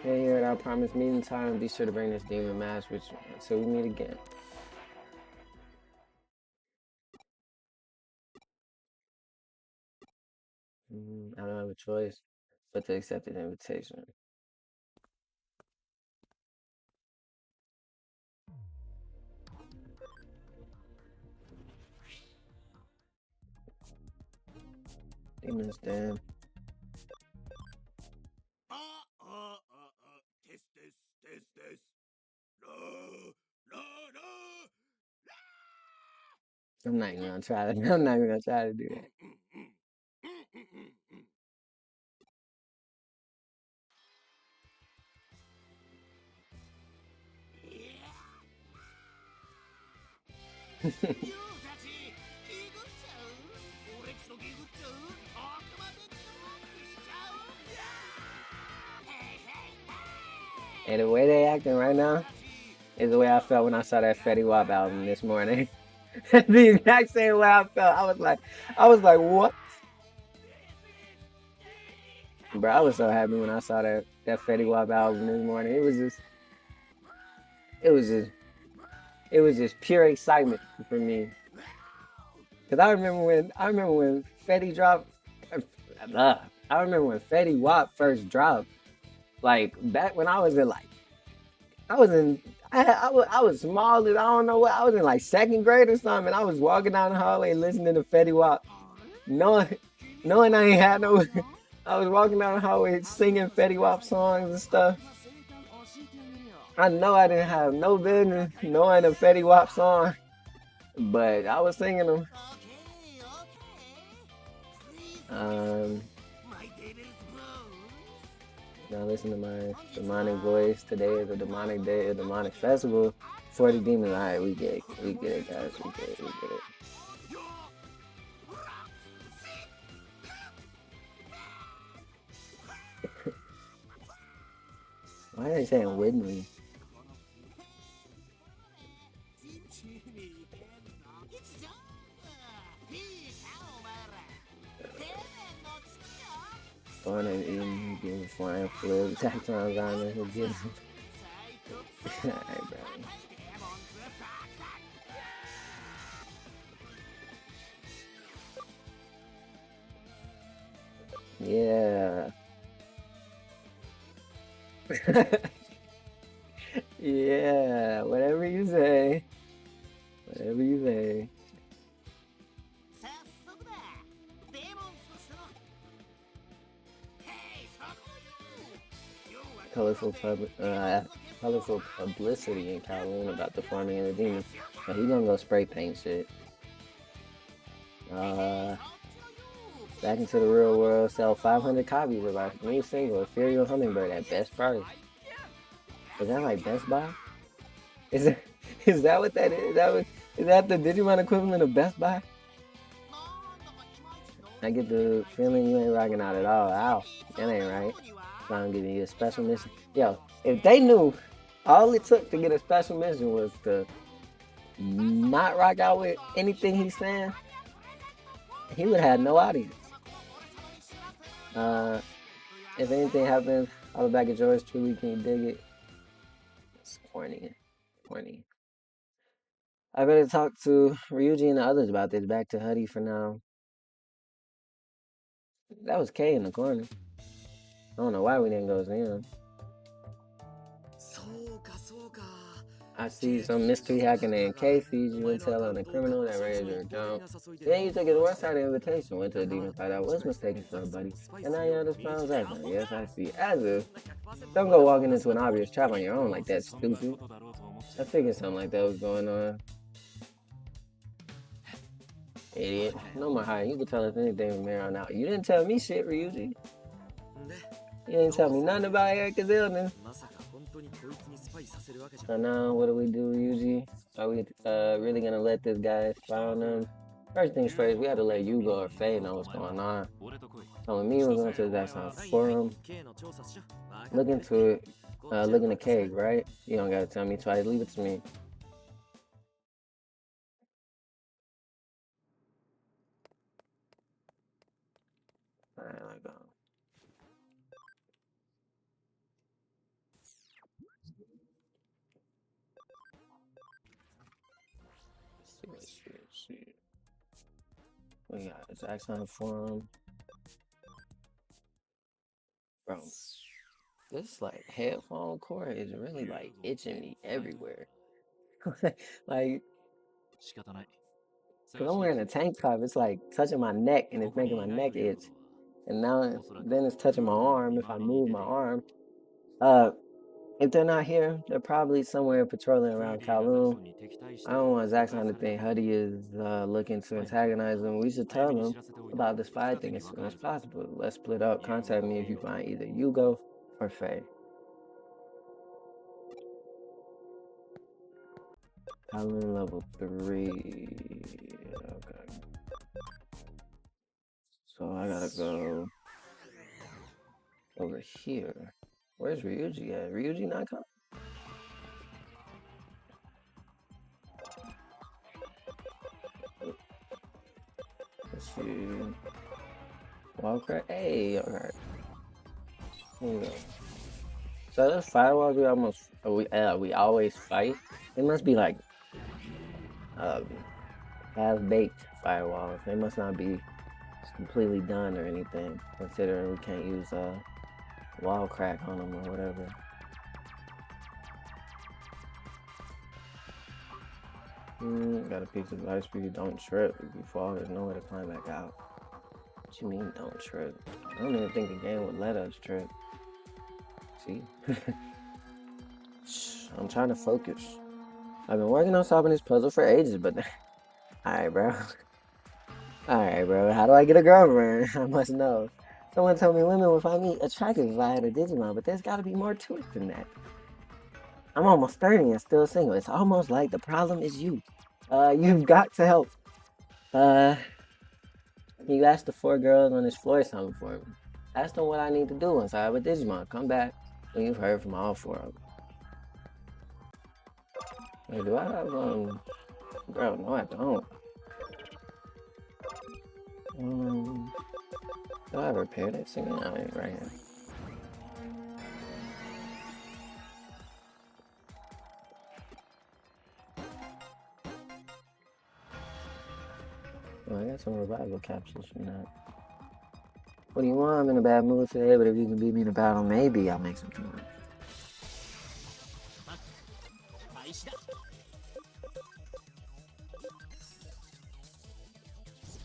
Here at our promised meeting time, be sure to bring this demon mask with you until we meet again. I don't have a choice but to accept an invitation. Demons, damn. I'm not even gonna try to. I'm not even gonna try to do that. And the way they acting right now is the way I felt when I saw that Fetty Wap album this morning. The exact same way I felt. I was like, what? Bro, I was so happy when I saw that Fetty Wap album this morning. It was just, it was just pure excitement for me. Cause I remember when Fetty dropped. I remember when Fetty Wap first dropped. Like back when I was in like, I was in, I was small as I don't know what. I was in like second grade or something. And I was walking down the hallway listening to Fetty Wap, knowing I ain't had no. I was walking down the hallway singing Fetty Wap songs and stuff. I know I didn't have no business knowing a Fetty Wap song, but I was singing them. Now listen to my demonic voice. Today is a demonic day, a demonic festival. 40 demons. Alright, we get it, guys. We get it. Why are they saying with me? Throwing and eating, getting flying flips, tactons on it, who gives them. Alright, bro. Yeah. Yeah, whatever you say. Whatever you say. Colorful publicity in Kowloon about the farming of the demons. So he gonna go spray paint shit. Back into the real world, sell 500 copies of our new single, Ethereal Hummingbird, at best price. Is that like Best Buy? Is that what that is? Is that the Digimon equivalent of Best Buy? I get the feeling you ain't rocking out at all. Ow, that ain't right. So I'm giving you a special mission. Yo, if they knew all it took to get a special mission was to not rock out with anything he's saying, he would have no audience. If anything happens, I'll be back at yours truly. Can you dig it? It's corny. I better talk to Ryuji and the others about this. Back to Huddy for now. That was K in the corner. I don't know why we didn't go see him. I see some mystery hacker named K feeds you intel on a criminal that raised your jump. Then you took his one-sided invitation, went to a demon fight. I was mistaken for a buddy, and now you're this clown's actor. Yes, I see. As if. Don't go walking into an obvious trap on your own like that, stupid. I figured something like that was going on. Idiot. No more hiding. You can tell us anything from here on out. You didn't tell me shit, Ryuji. You didn't tell me nothing about Erika's illness. So now, what do we do, Ryuji? Are we really gonna let this guy spy on them? First things first, we have to let Yugo or Faye know what's going on. Telling me we're going to the Zaxxon forum. Look into it. Look in the cave, right? You don't gotta tell me twice. Leave it to me. Alright, let go. Let's see. We got Zaxxon forum. Bro, this like headphone cord is really like itching me everywhere. Like, cause I'm wearing a tank top, it's like touching my neck and it's making my neck itch. And now then it's touching my arm if I move my arm. If they're not here, they're probably somewhere patrolling around Kowloon. I don't want Zaxxon to think Huddy is looking to antagonize them. We should tell them about this spy thing as soon as possible. Let's split up. Contact me if you find either Yugo or Faye. Kowloon level 3. Okay. So I gotta go over here. Where's Ryuji at? Ryuji not coming? Let's see. Walker. Hey, alright. Here we go. So those firewalls we always fight. They must be like half-baked firewalls. They must not be completely done or anything, considering we can't use wall crack on them or whatever. Got a piece of advice for you. Don't trip. If you fall, there's nowhere to climb back out. What you mean, don't trip? I don't even think the game would let us trip. See? I'm trying to focus. I've been working on solving this puzzle for ages, but... Alright, bro. Alright, bro. How do I get a girlfriend? I must know. Someone told me women would find me attractive if I had a Digimon, but there's gotta be more to it than that. I'm almost 30 and still single. It's almost like the problem is you. You've got to help. You asked the 4 girls on this floor something for me. Ask them what I need to do once I have a Digimon. Come back when you've heard from all 4 of them. Wait, do I have, Bro, no I don't. Do I repair that singing? Oh, right here. Oh, I got some revival capsules from that. What do you want? I'm in a bad mood today, but if you can beat me in a battle, maybe I'll make some time.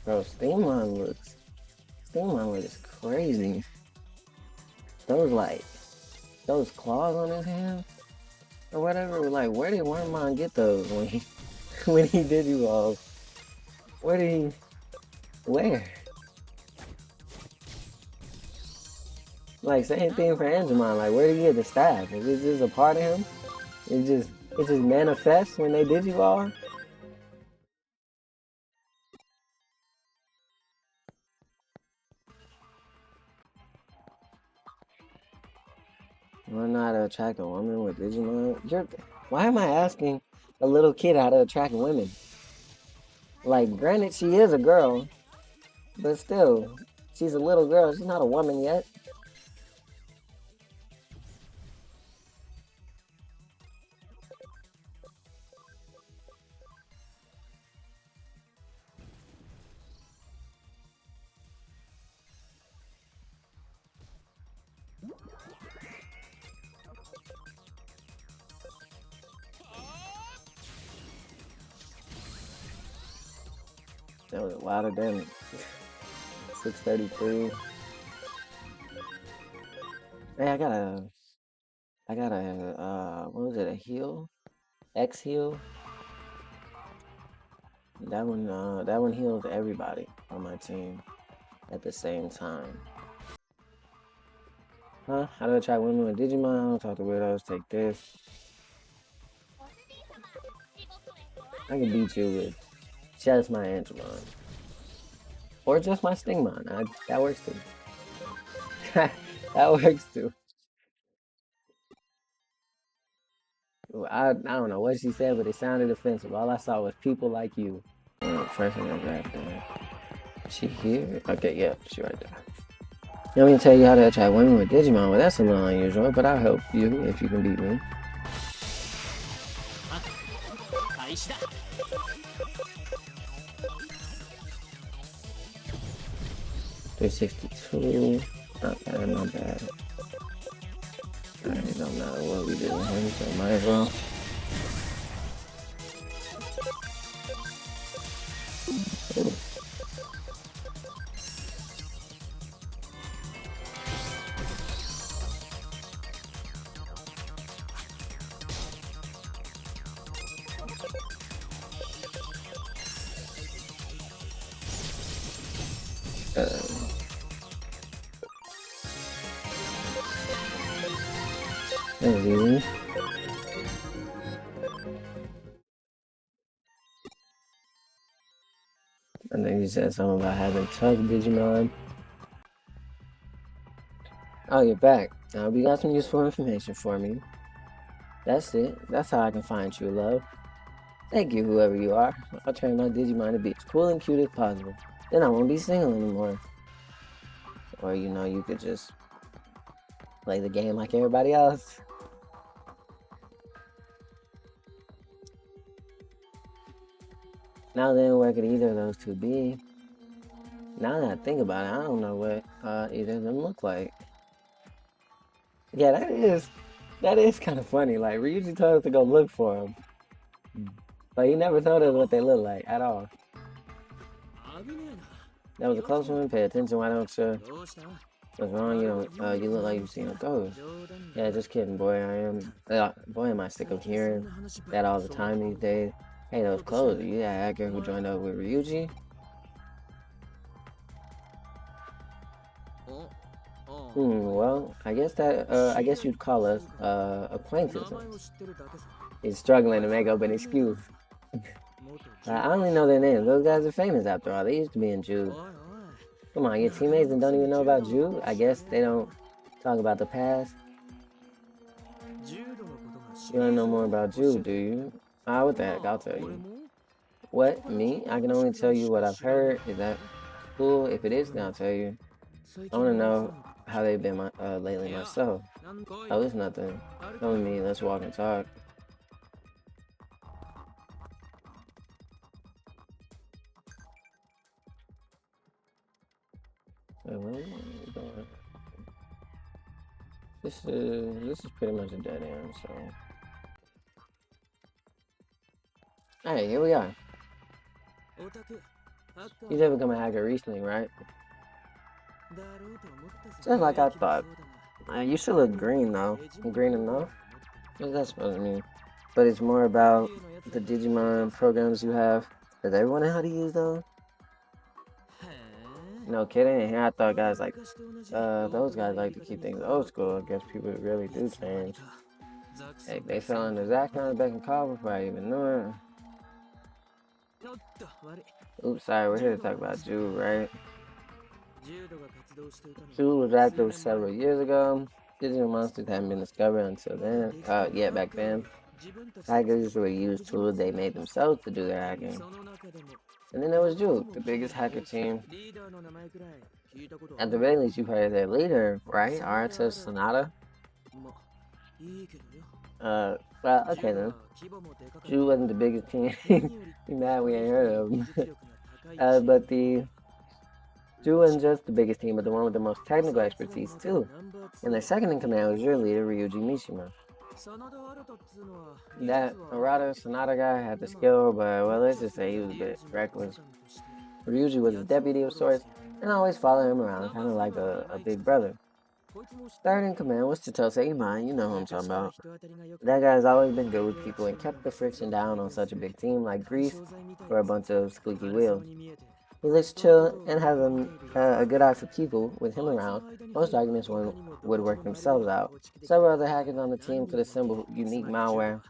Bro, Steamon looks crazy. Those claws on his hand or whatever. Like, where did Wormmon get those when he did you all? Where? Like, same thing for Angemon. Like, where did he get the staff? Is it just a part of him? It just manifests when they did you all? Learn how to attract a woman with Digimon? Why am I asking a little kid how to attract women? Like, granted, she is a girl, but still, she's a little girl. She's not a woman yet. That was a lot of damage. 633. Hey, I got a, what was it, a heal? X heal? That one heals everybody on my team at the same time. Huh? How do I try women with Digimon? Talk to weirdos, take this. I can beat you with just my Angemon. Or just my Stingmon. That works too. That works too. I don't know what she said, but it sounded offensive. All I saw was people like you. First thing I grabbed that. She here? Okay, yeah, she right there. You want me to tell you how to attract women with Digimon? Well, that's a little unusual, but I'll help you if you can beat me. 362. Not bad, not bad. Alright, it don't matter what we do with him, so might as well. Ooh. That was easy. I think you said something about having Tug Digimon. Oh, you're back. You got some useful information for me. That's it. That's how I can find true love. Thank you, whoever you are. I'll train my Digimon to be as cool and cute as possible. Then I won't be single anymore. Or, you could just play the game like everybody else. Now then, where could either of those two be? Now that I think about it, I don't know what either of them look like. Yeah, that is kind of funny. Like, Ryuji told us to go look for them. But he never told us what they look like at all. That was a close one. Pay attention, why don't you? What's wrong? You look like you've seen a ghost. Yeah, just kidding, boy. Boy, am I sick of hearing that all the time these days. Hey, those clothes. Are you that hacker who joined up with Ryuji? Well, I guess you'd call us, acquaintances. He's struggling to make up an excuse. I only know their names. Those guys are famous after all. They used to be in Jude. Come on, your teammates and don't even know about Jude? I guess they don't talk about the past. You wanna know more about Jude, do you? What the heck, I'll tell you. What? Me? I can only tell you what I've heard. Is that cool? If it is, then I'll tell you. I wanna know how they've been lately myself. Oh, it's nothing. Come with me, let's walk and talk. Wait, what are we doing? This is pretty much a dead end, so. Alright, here we are. You did become a hacker recently, right? Just like I thought. You still look green though. Green enough? What's that supposed to mean? But it's more about the Digimon programs you have. Does everyone know how to use those? No kidding. Here I thought guys like those guys like to keep things old school. I guess people really do change. Hey, they fell under that kind of back and call before I even knew it. Oops, sorry, we're here to talk about Jude, right? Jude was active several years ago. Digital monsters hadn't been discovered until then. Yeah, back then. Hackers would use tools they made themselves to do their hacking. And then there was Jude, the biggest hacker team. At the very least, you've heard of their leader, right? Arata Sonata? Well, okay then. Jude wasn't the biggest team. You mad we ain't heard of him. But Jude wasn't just the biggest team, but the one with the most technical expertise too. And their second in command was your leader, Ryuji Mishima. That Arata Sonata guy had the skill, but well, let's just say he was a bit reckless. Ryuji was a deputy of sorts, and I always followed him around, kind of like a big brother. Third in command was Chitose Iman, you know who I'm talking about. That guy's always been good with people and kept the friction down on such a big team like Greece or a bunch of squeaky wheels. He looks chill and has a good eye for people. With him around, most arguments would work themselves out. Several other hackers on the team could assemble unique malware.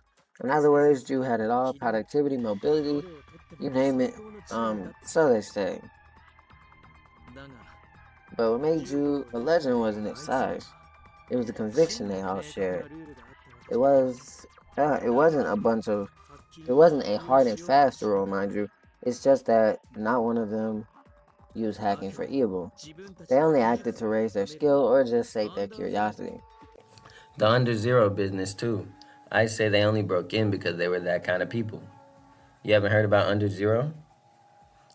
In other words, Drew had it all: productivity, mobility, you name it. So they say. But what made Jude a legend wasn't its size. It was the conviction they all shared. It was it wasn't a bunch of it wasn't a hard and fast rule, mind you. It's just that not one of them used hacking for evil. They only acted to raise their skill or just sate their curiosity. The under zero business, too. I say they only broke in because they were that kind of people. You haven't heard about Under Zero?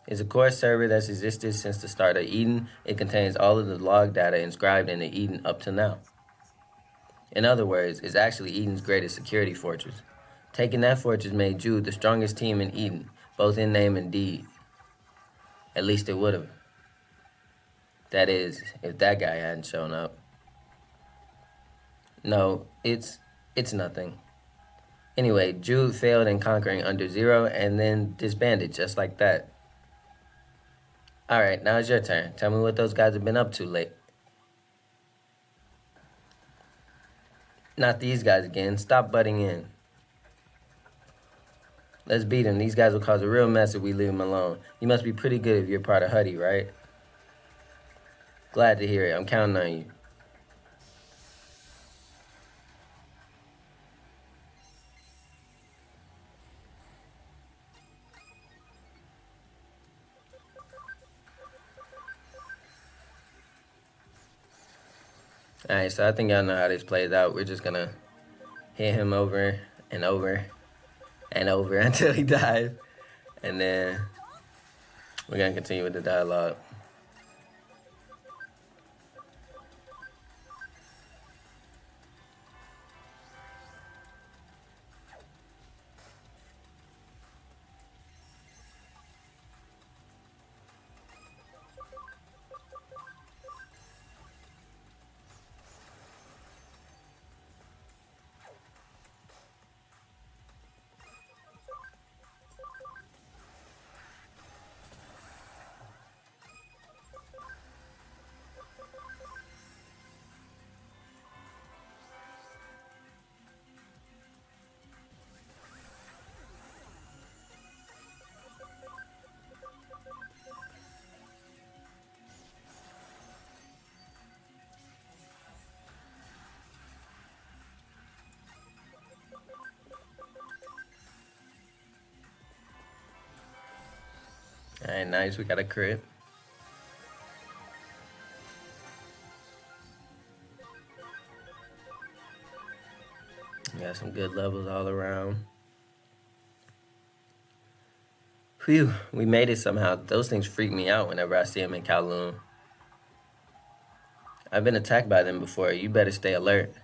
It's a core server that's existed since the start of Eden. It contains all of the log data inscribed into Eden up to now. In other words, it's actually Eden's greatest security fortress. Taking that fortress made Jude the strongest team in Eden, both in name and deed. At least it would have. That is, if that guy hadn't shown up. No, it's nothing. Anyway, Jude failed in conquering Under Zero and then disbanded just like that. Alright, now it's your turn. Tell me what those guys have been up to late. Not these guys again. Stop butting in. Let's beat them. These guys will cause a real mess if we leave them alone. You must be pretty good if you're part of Huddy, right? Glad to hear it. I'm counting on you. Alright, so I think y'all know how this plays out. We're just gonna hit him over and over and over until he dies. And then we're gonna continue with the dialogue. Alright, nice. We got a crit. We got some good levels all around. Phew, we made it somehow. Those things freak me out whenever I see them in Kowloon. I've been attacked by them before. You better stay alert.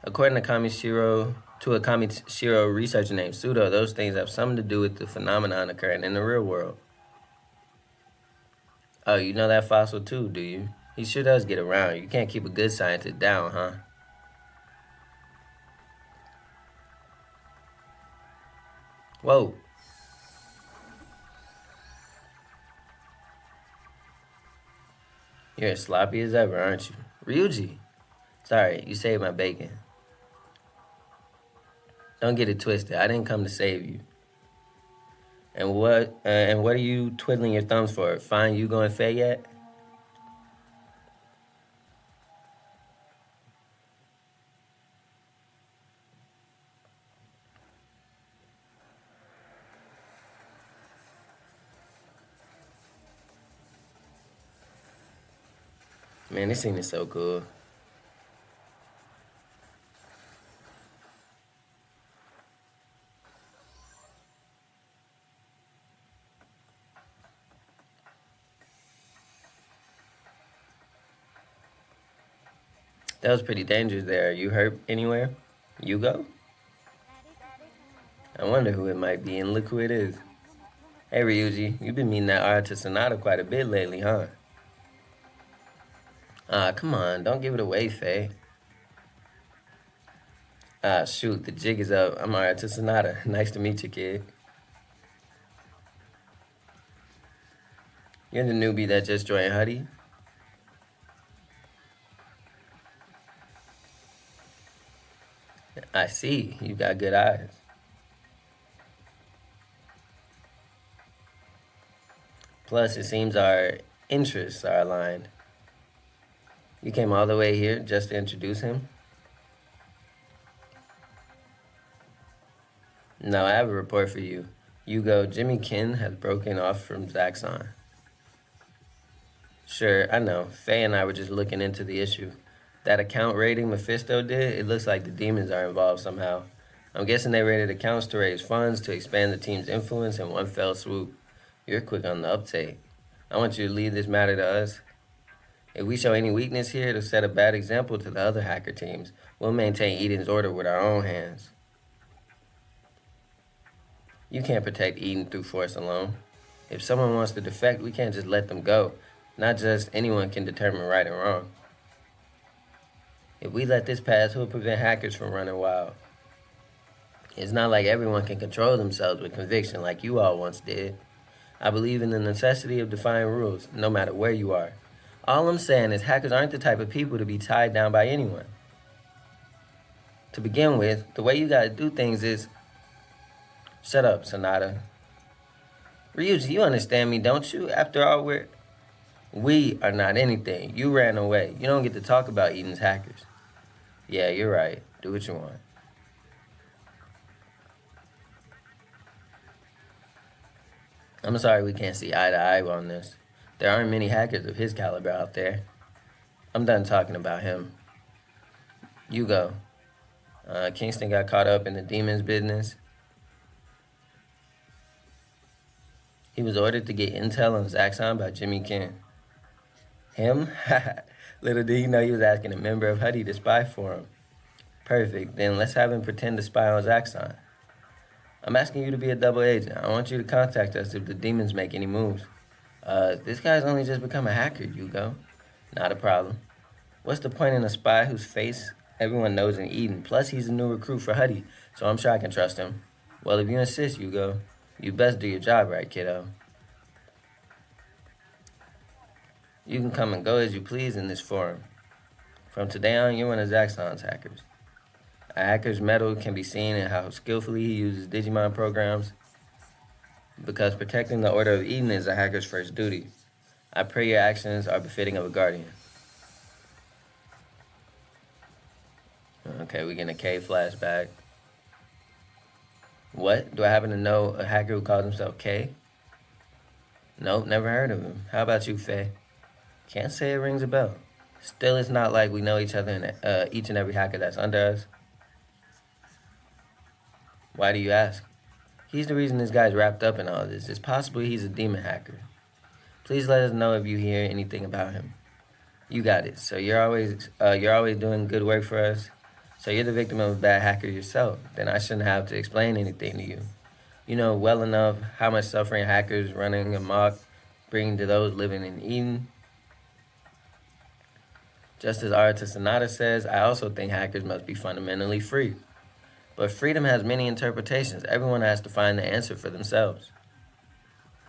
According to a Kamishiro researcher named Pseudo, those things have something to do with the phenomenon occurring in the real world. Oh, you know that fossil too, do you? He sure does get around. You can't keep a good scientist down, huh? Whoa. You're as sloppy as ever, aren't you? Ryuji. Sorry, you saved my bacon. Don't get it twisted. I didn't come to save you. And what are you twiddling your thumbs for? Find you going Fey yet? Man, this scene is so cool. That was pretty dangerous there. You hurt anywhere? You go? I wonder who it might be, and look who it is. Hey Ryuji, you've been meeting that Arata Sonata quite a bit lately, huh? Ah, come on, don't give it away, Faye. Ah, shoot, the jig is up. I'm Arata Sonata. Nice to meet you, kid. You're the newbie that just joined Huddy? I see, you got good eyes. Plus, it seems our interests are aligned. You came all the way here just to introduce him? No, I have a report for you. Hugo, Jimmy Kin has broken off from Zaxxon. Sure, I know. Faye and I were just looking into the issue. That account raiding Mephisto did, it looks like the demons are involved somehow. I'm guessing they raided accounts to raise funds to expand the team's influence in one fell swoop. You're quick on the uptake. I want you to leave this matter to us. If we show any weakness here, it'll set a bad example to the other hacker teams. We'll maintain Eden's order with our own hands. You can't protect Eden through force alone. If someone wants to defect, we can't just let them go. Not just anyone can determine right and wrong. If we let this pass, who'll prevent hackers from running wild? It's not like everyone can control themselves with conviction like you all once did. I believe in the necessity of defying rules, no matter where you are. All I'm saying is hackers aren't the type of people to be tied down by anyone. To begin with, the way you gotta do things is... Shut up, Sonata. Ryuji, you understand me, don't you? After all, we are not anything. You ran away. You don't get to talk about Eden's hackers. Yeah, you're right. Do what you want. I'm sorry we can't see eye to eye on this. There aren't many hackers of his caliber out there. I'm done talking about him. You go. Kingston got caught up in the demons business. He was ordered to get intel on Zaxxon by Jimmy Kin. Him? Little did he know he was asking a member of Huddy to spy for him. Perfect. Then let's have him pretend to spy on Zaxxon. I'm asking you to be a double agent. I want you to contact us if the demons make any moves. This guy's only just become a hacker, Hugo. Not a problem. What's the point in a spy whose face everyone knows in Eden? Plus, he's a new recruit for Huddy, so I'm sure I can trust him. Well, if you insist, Hugo, you best do your job right, kiddo. You can come and go as you please in this forum. From today on, you're one of Zaxxon's hackers. A hacker's mettle can be seen in how skillfully he uses Digimon programs, because protecting the Order of Eden is a hacker's first duty. I pray your actions are befitting of a guardian. Okay, we get a K flashback. What? Do I happen to know a hacker who calls himself K? Nope, never heard of him. How about you, Faye? Can't say it rings a bell. Still, it's not like we know each other and each and every hacker that's under us. Why do you ask? He's the reason this guy's wrapped up in all this. It's possible he's a demon hacker. Please let us know if you hear anything about him. You got it. So you're always doing good work for us. So you're the victim of a bad hacker yourself. Then I shouldn't have to explain anything to you. You know well enough how much suffering hackers running amok bring to those living in Eden. Just as Arata Sonata says, I also think hackers must be fundamentally free. But freedom has many interpretations. Everyone has to find the answer for themselves.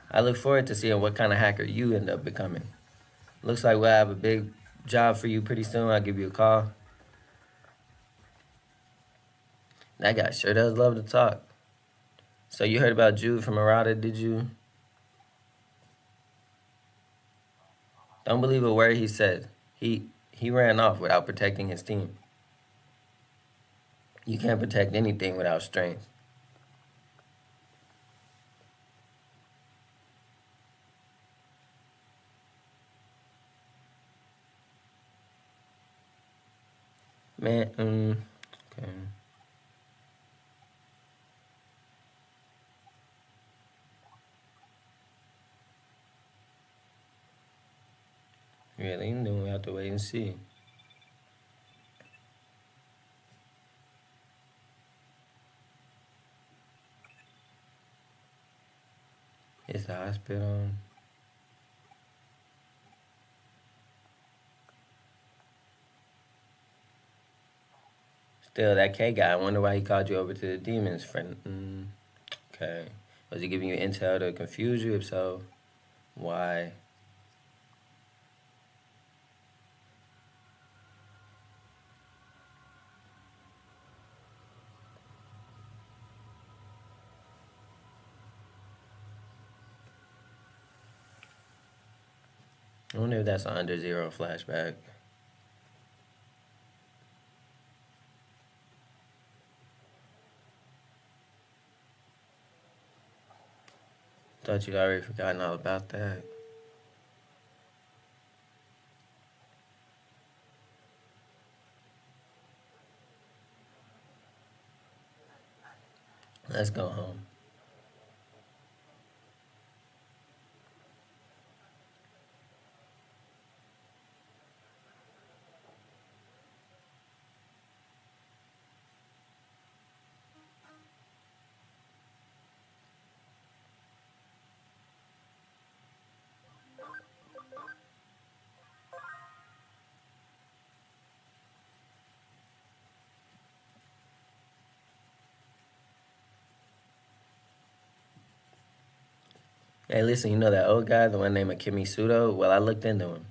I look forward to seeing what kind of hacker you end up becoming. Looks like we'll have a big job for you pretty soon. I'll give you a call. That guy sure does love to talk. So you heard about Jude from Arata, did you? Don't believe a word he said. He ran off without protecting his team. You can't protect anything without strength. Man, okay. Really? Then we have to wait and see. Is the hospital? Still, that K guy, I wonder why he called you over to the demons, friend. Okay. Was he giving you intel to confuse you? If so, why? I wonder if that's an Under Zero flashback. thought you'd already forgotten all about that. Let's go home. Hey, listen, you know that old guy, the one named Akemi Sudo? Well, I looked into him.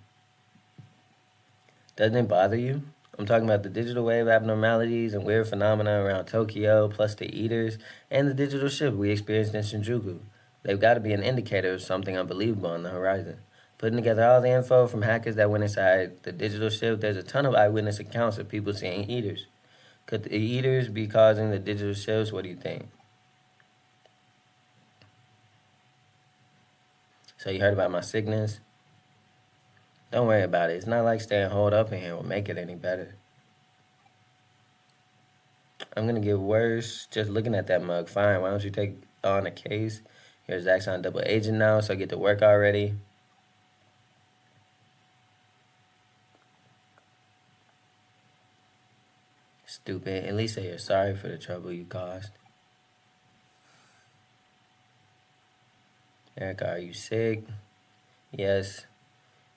Doesn't it bother you? I'm talking about the digital wave abnormalities and weird phenomena around Tokyo, plus the eaters, and the digital shift we experienced in Shinjuku. They've got to be an indicator of something unbelievable on the horizon. Putting together all the info from hackers that went inside the digital shift, there's a ton of eyewitness accounts of people seeing eaters. Could the eaters be causing the digital shifts? What do you think? So you heard about my sickness? Don't worry about it. It's not like staying holed up in here will make it any better. I'm gonna get worse just looking at that mug. Fine, why don't you take on a case? Here's Zach's on double agent now, so I get to work already. Stupid. At least say you're sorry for the trouble you caused. Erica, are you sick? Yes.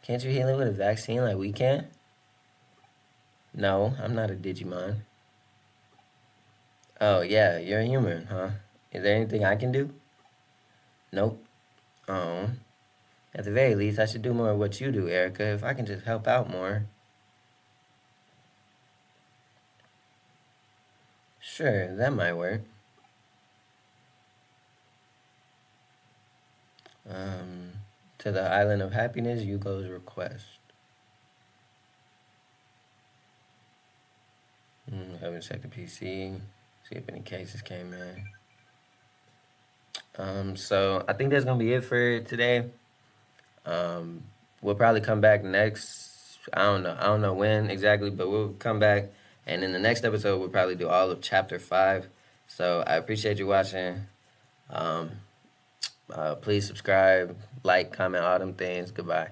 Can't you heal it with a vaccine like we can? No, I'm not a Digimon. Oh, yeah, you're a human, huh? Is there anything I can do? Nope. Oh. At the very least, I should do more of what you do, Erica, if I can just help out more. Sure, that might work. To the island of happiness, Yugo's request. Haven't checked the PC. See if any cases came in. So I think that's gonna be it for today. We'll probably come back next. I don't know. I don't know when exactly, but we'll come back, and in the next episode, we'll probably do all of chapter 5. So I appreciate you watching. Um, please subscribe, like, comment, all them things. Goodbye.